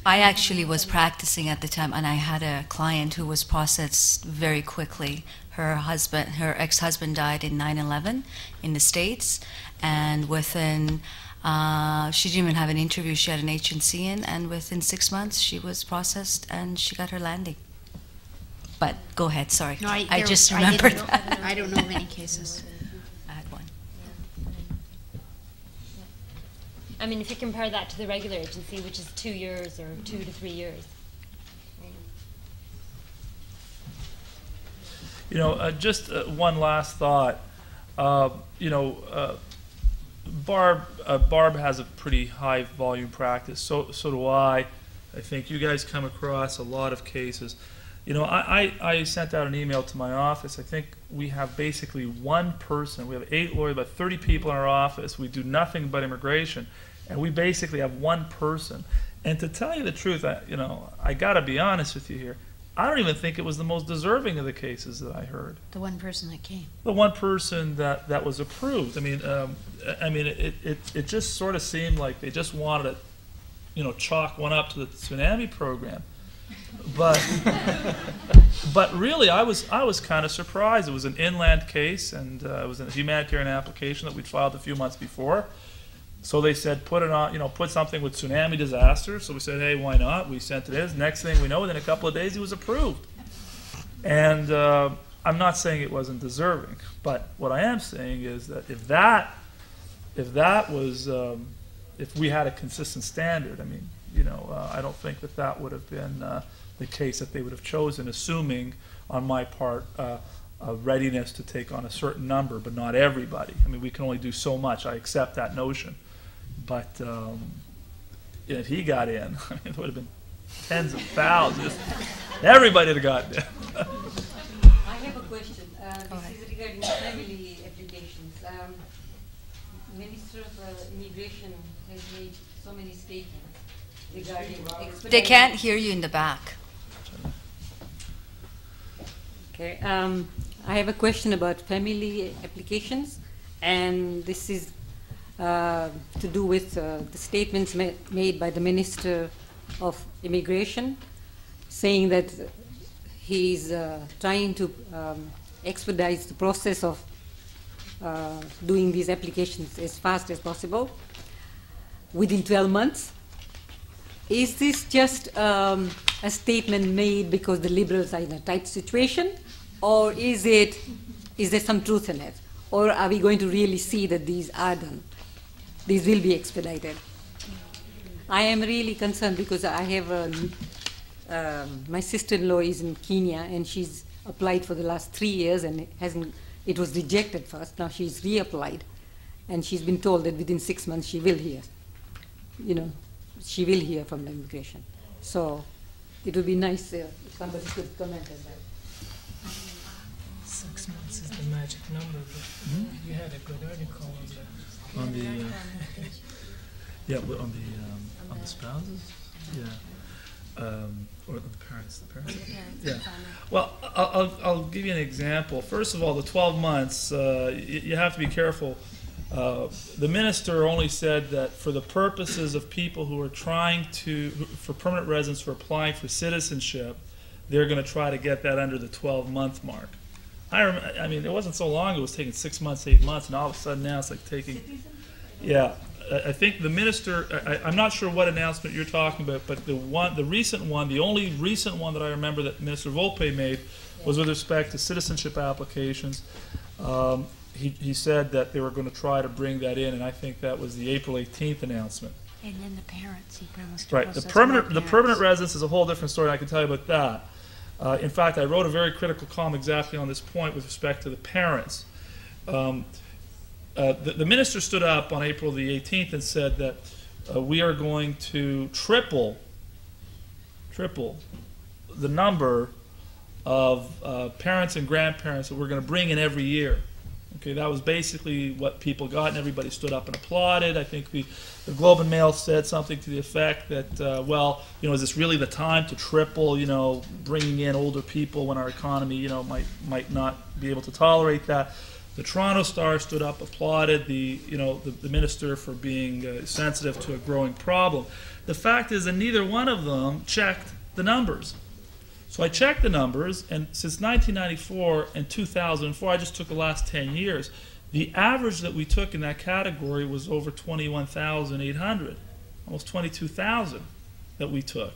I actually was practicing at the time, and I had a client who was processed very quickly. Her ex-husband died in 9/11 in the States, and within, she didn't even have an interview, she had an H&C in, and within 6 months she was processed and she got her landing. But go ahead, sorry. No, I just remembered that. I don't know of any cases. I had one. I mean, if you compare that to the regular agency, which is 2 years or 2 to 3 years. You know, just one last thought. You know, Barb has a pretty high volume practice. So do I. I think you guys come across a lot of cases. You know, I sent out an email to my office. I think we have basically one person. We have 8 lawyers, about 30 people in our office. We do nothing but immigration, and we basically have one person. And to tell you the truth, I got to be honest with you here. I don't even think it was the most deserving of the cases that I heard. The one person that came. The one person that was approved. I mean, it just sort of seemed like they just wanted to, chalk one up to the tsunami program. But really, I was kind of surprised. It was an inland case, and it was a humanitarian application that we'd filed a few months before. So they said, put it on, put something with tsunami disaster. So we said, hey, why not? We sent it in. Next thing we know, within a couple of days, he was approved. And I'm not saying it wasn't deserving, but what I am saying is that if we had a consistent standard, I mean, I don't think that would have been the case that they would have chosen, assuming on my part a readiness to take on a certain number, but not everybody. I mean, we can only do so much. I accept that notion. But if he got in, I mean, it would have been tens of thousands. Everybody would have gotten in. I have a question. This is regarding family applications. Minister of Immigration has made so many statements regarding expediting. They can't hear you in the back. Okay. I have a question about family applications, and this is to do with the statements made by the Minister of Immigration, saying that he's trying to expedite the process of doing these applications as fast as possible within 12 months. Is this just a statement made because the Liberals are in a tight situation, or is there some truth in it? Or are we going to really see that these are done? These will be expedited. I am really concerned because I have my sister-in-law is in Kenya, and she's applied for the last 3 years, and it was rejected first. Now she's reapplied, and she's been told that within 6 months she will hear. She will hear from the immigration. So it would be nice if somebody could comment on that. 6 months is the magic number, but you had a good article on that. On the on the spouses, or the parents. Yeah. Well, I'll give you an example. First of all, the 12 months. You have to be careful. The minister only said that for the purposes of people who are for permanent residents who are applying for citizenship, they're going to try to get that under the 12-month mark. I mean, it wasn't so long. It was taking 6 months, 8 months, and all of a sudden now it's like taking. Yeah, I think the minister. I'm not sure what announcement you're talking about, but the recent one, the only recent one that I remember that Minister Volpe made was with respect to citizenship applications. He said that they were going to try to bring that in, and I think that was the April 18th announcement. And then the parents, he promised to right. The permanent residence is a whole different story. I can tell you about that. In fact, I wrote a very critical column exactly on this point with respect to the parents. The minister stood up on April the 18th and said that we are going to triple the number of parents and grandparents that we're going to bring in every year. Okay, that was basically what people got, and everybody stood up and applauded. I think the Globe and Mail said something to the effect that, well, is this really the time to triple, bringing in older people when our economy, might not be able to tolerate that. The Toronto Star stood up, applauded the minister for being sensitive to a growing problem. The fact is that neither one of them checked the numbers. So I checked the numbers, and since 1994 and 2004, I just took the last 10 years, the average that we took in that category was over 21,800, almost 22,000 that we took.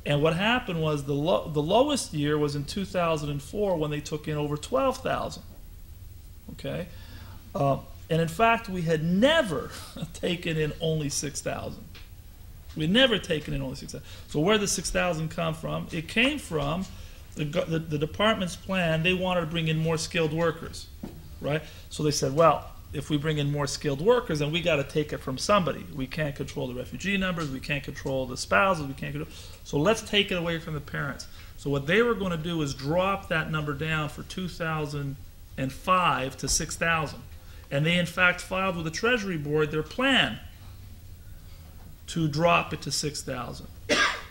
And what happened was the lowest year was in 2004 when they took in over 12,000. Okay? And in fact, we had never taken in only 6,000. We'd never taken in only 6,000. So where did 6,000 come from? It came from the department's plan. They wanted to bring in more skilled workers, right? So they said, well, if we bring in more skilled workers, then we got to take it from somebody. We can't control the refugee numbers. We can't control the spouses. We can't control. So let's take it away from the parents. So what they were going to do is drop that number down for 2005 to 6,000. And they, in fact, filed with the Treasury Board their plan to drop it to 6,000.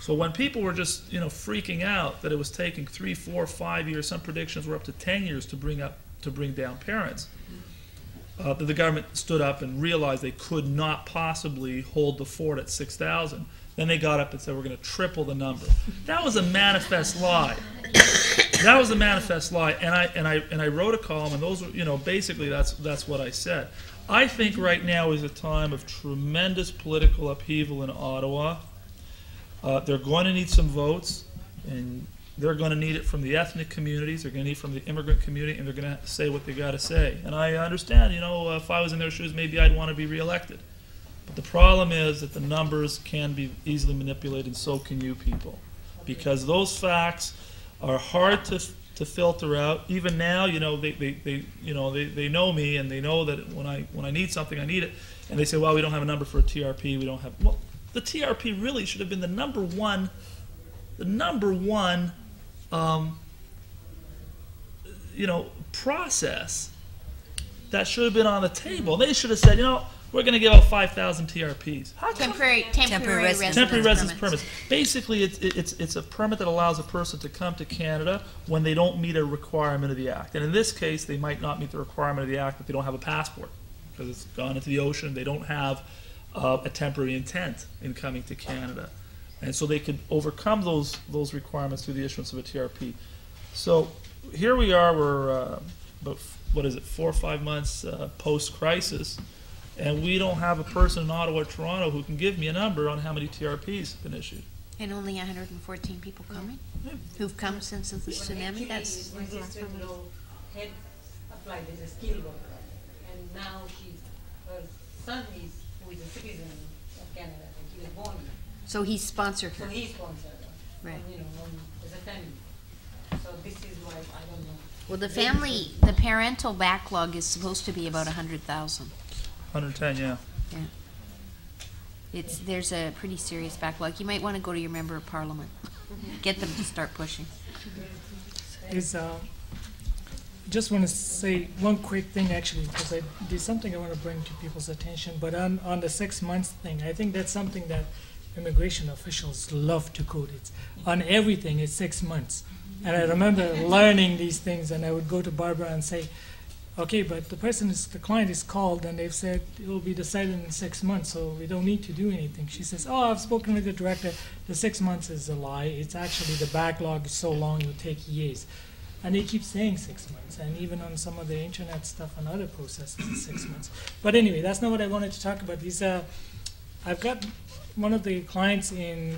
So when people were just freaking out that it was taking 3, 4, 5 years, some predictions were up to 10 years to bring down parents, the government stood up and realized they could not possibly hold the fort at 6,000. Then they got up and said, we're going to triple the number. That was a manifest lie. That was the manifest lie, and I wrote a column, and those were, you know, basically that's what I said. I think right now is a time of tremendous political upheaval in Ottawa. They're going to need some votes, and they're going to need it from the ethnic communities, they're going to need it from the immigrant community, and they're going to say what they got to say. And I understand, you know, if I was in their shoes, maybe I'd want to be reelected. But the problem is that the numbers can be easily manipulated, and so can you people. Because those facts are hard to filter out. Even now, you know, they know me, and they know that when I need something, I need it. And they say, well, we don't have a number for a TRP. We don't have. Well, the TRP really should have been the number one, you know, process that should have been on the table. They should have said, you know, we're going to give out 5,000 TRPs. Temporary residence permits. Basically, it's a permit that allows a person to come to Canada when they don't meet a requirement of the Act. And in this case, they might not meet the requirement of the Act if they don't have a passport, because it's gone into the ocean. They don't have a temporary intent in coming to Canada. And so they can overcome those requirements through the issuance of a TRP. So here we are, we're about, what is it, 4 or 5 months post-crisis, and we don't have a person in Ottawa or Toronto who can give me a number on how many TRPs have been issued. And only 114 people coming? Who've come since the tsunami? That's my sister-in-law had applied as a skilled worker, and now her son who is a citizen of Canada, and he was born here. So he sponsored her. So he sponsored her, right? You know, as a family. So this is why I don't know. Well, the parental backlog is supposed to be about 100,000. 110, yeah. Yeah. There's a pretty serious backlog. You might want to go to your member of parliament. Get them to start pushing. Just want to say one quick thing, actually, because there's something I want to bring to people's attention. But on the 6 months thing, I think that's something that immigration officials love to quote. It's on everything, it's 6 months. And I remember learning these things, and I would go to Barbara and say, okay, but the client is called, and they've said it will be decided in 6 months, so we don't need to do anything. She says, oh, I've spoken with the director. The 6 months is a lie. It's actually the backlog is so long, it will take years. And they keep saying 6 months, and even on some of the internet stuff and other processes, it's 6 months. But anyway, that's not what I wanted to talk about. I've got one of the clients in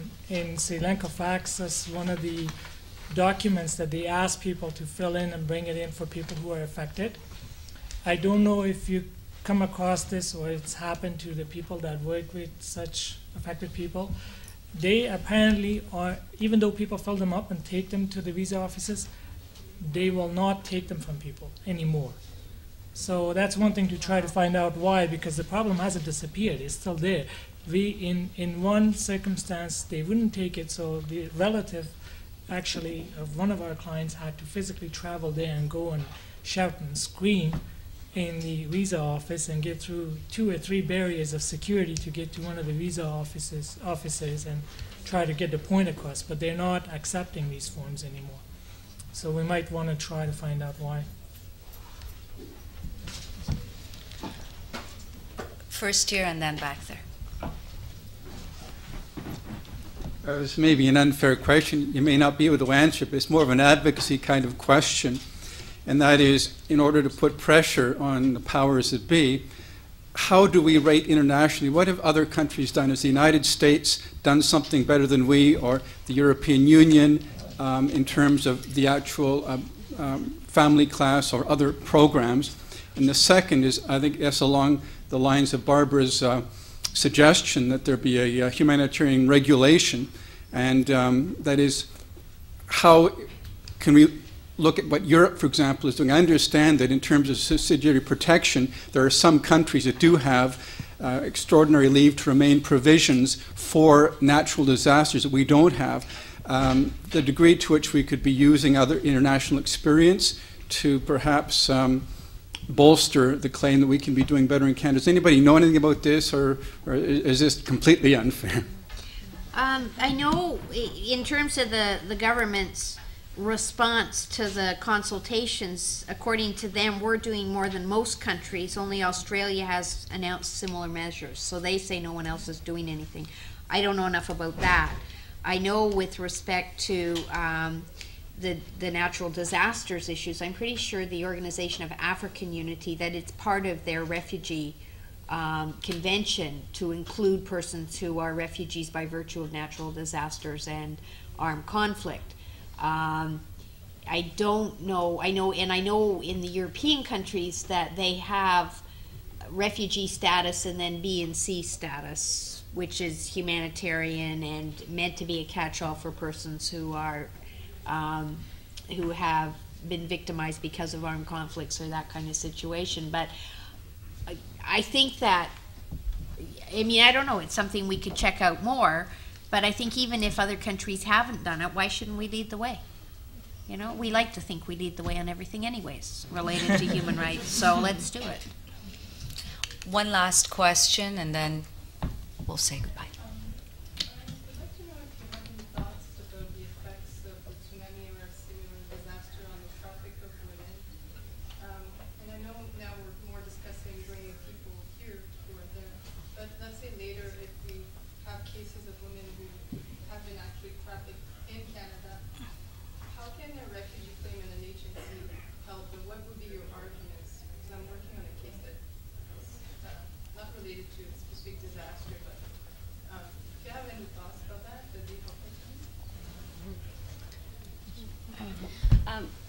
Sri Lanka fax us one of the documents that they ask people to fill in and bring it in for people who are affected. I don't know if you come across this or it's happened to the people that work with such affected people. They apparently are, even though people fill them up and take them to the visa offices, they will not take them from people anymore. So that's one thing to try to find out why, because the problem hasn't disappeared, it's still there. In one circumstance, they wouldn't take it, so the relative actually of one of our clients had to physically travel there and go and shout and scream in the visa office and get through 2 or 3 barriers of security to get to one of the visa officers and try to get the point across, but they're not accepting these forms anymore. So we might want to try to find out why. First here and then back there. This may be an unfair question. You may not be able to answer, but it's more of an advocacy kind of question. And that is, in order to put pressure on the powers that be, how do we rate internationally? What have other countries done? Has the United States done something better than we, or the European Union, in terms of the actual family class or other programs? And the second is, I think that's along the lines of Barbara's suggestion that there be a humanitarian regulation, and that is, how can we look at what Europe, for example, is doing? I understand that in terms of subsidiary protection, there are some countries that do have extraordinary leave to remain provisions for natural disasters that we don't have. The degree to which we could be using other international experience to perhaps bolster the claim that we can be doing better in Canada. Does anybody know anything about this, or is this completely unfair? I know in terms of the government's response to the consultations, according to them, we're doing more than most countries. Only Australia has announced similar measures, so they say no one else is doing anything. I don't know enough about that. I know with respect to the natural disasters issues, I'm pretty sure the Organization of African Unity, that it's part of their refugee convention to include persons who are refugees by virtue of natural disasters and armed conflict. I don't know, I know in the European countries that they have refugee status and then B and C status, which is humanitarian and meant to be a catch-all for persons who are who have been victimized because of armed conflicts or that kind of situation. But I think that, I mean, I don't know, it's something we could check out more, but I think even if other countries haven't done it, why shouldn't we lead the way? You know, we like to think we lead the way on everything anyways, related to human rights, so let's do it. One last question, and then we'll say goodbye.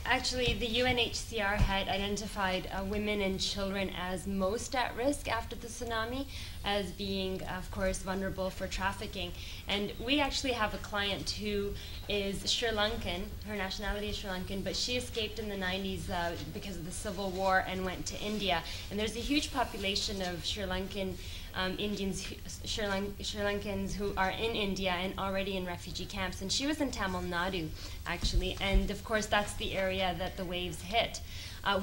Actually, the UNHCR had identified women and children as most at risk after the tsunami, as being, of course, vulnerable for trafficking. And we actually have a client who is Sri Lankan. Her nationality is Sri Lankan, but she escaped in the 90s because of the civil war and went to India. And there's a huge population of Sri Lankan Indians, Sri Lankans who are in India and already in refugee camps. And she was in Tamil Nadu, actually. And of course, that's the area that the waves hit.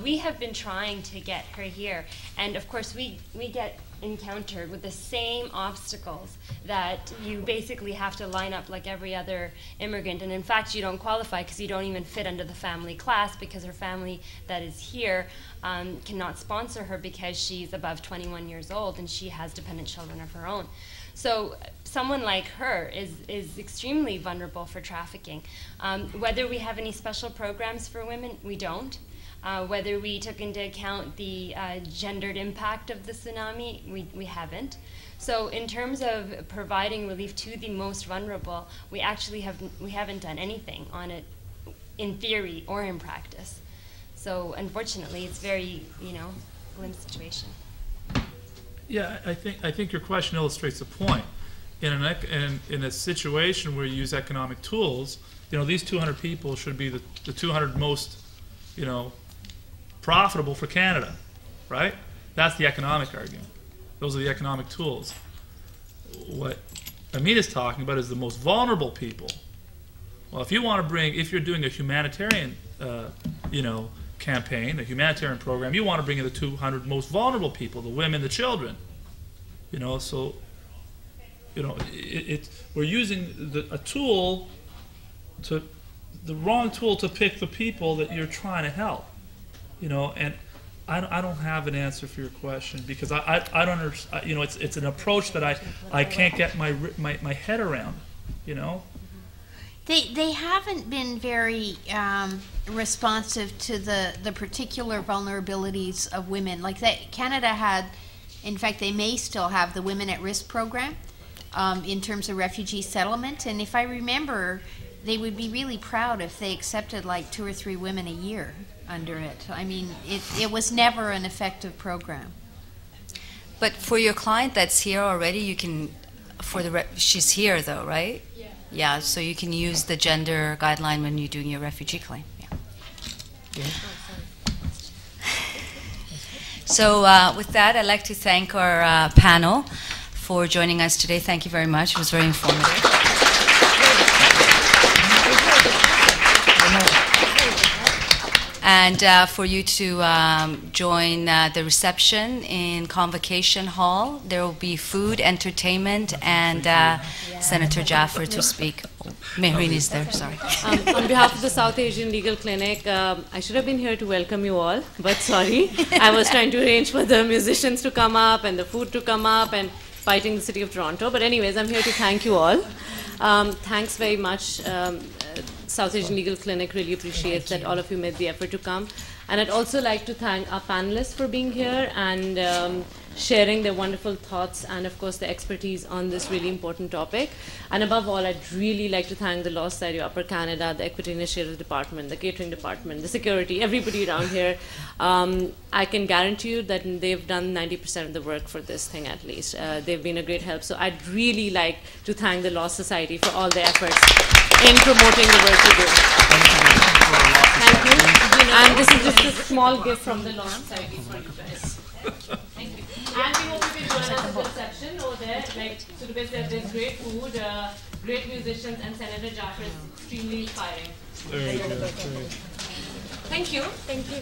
We have been trying to get her here. And of course, we get encountered with the same obstacles that you basically have to line up like every other immigrant. And in fact, you don't qualify because you don't even fit under the family class, because her family that is here cannot sponsor her because she's above 21 years old and she has dependent children of her own. So someone like her is extremely vulnerable for trafficking. Whether we have any special programs for women, we don't. Whether we took into account the gendered impact of the tsunami, we haven't. So in terms of providing relief to the most vulnerable, we actually haven't done anything on it in theory or in practice. So unfortunately, it's very, grim situation. Yeah, I think your question illustrates the point. In a situation where you use economic tools, these 200 people should be the 200 most, profitable for Canada, right? That's the economic argument. Those are the economic tools. What Amina's talking about is the most vulnerable people. Well, if you're doing a humanitarian, campaign, a humanitarian program, you want to bring in the 200 most vulnerable people, the women, the children. We're using the wrong tool to pick the people that you're trying to help. And I don't have an answer for your question because I don't understand. It's an approach that I can't get my head around. They haven't been very responsive to the particular vulnerabilities of women. Like Canada had, in fact, they may still have the Women at Risk program in terms of refugee settlement. And if I remember, they would be really proud if they accepted like 2 or 3 women a year under it. I mean, it was never an effective program. But for your client that's here already, you can, she's here though, right? Yeah. Yeah, so you can use the gender guideline when you're doing your refugee claim. Yeah. So with that, I'd like to thank our panel for joining us today. Thank you very much. It was very informative. And for you to join the reception in Convocation Hall. There will be food, entertainment, and Senator Jaffer to speak. Mehreen is there, sorry. On behalf of the South Asian Legal Clinic, I should have been here to welcome you all, but sorry. I was trying to arrange for the musicians to come up and the food to come up, and fighting the City of Toronto. But anyways, I'm here to thank you all. Thanks very much. South Asian Legal Clinic really appreciates that all of you made the effort to come. And I'd also like to thank our panelists for being here and sharing their wonderful thoughts and, of course, the expertise on this really important topic. And above all, I'd really like to thank the Law Society of Upper Canada, the Equity Initiatives Department, the Catering Department, the security, everybody around here. I can guarantee you that they've done 90% of the work for this thing at least. They've been a great help. So I'd really like to thank the Law Society for all their efforts in promoting the work we do. Thank you. And this is just a small gift from the Law Society for you guys. Thank you. And we hope you can join us in the reception over there. Like Sudabeh said, there's great food, great musicians, and Senator Jaffer is extremely inspiring. Very good. Thank you. Thank you.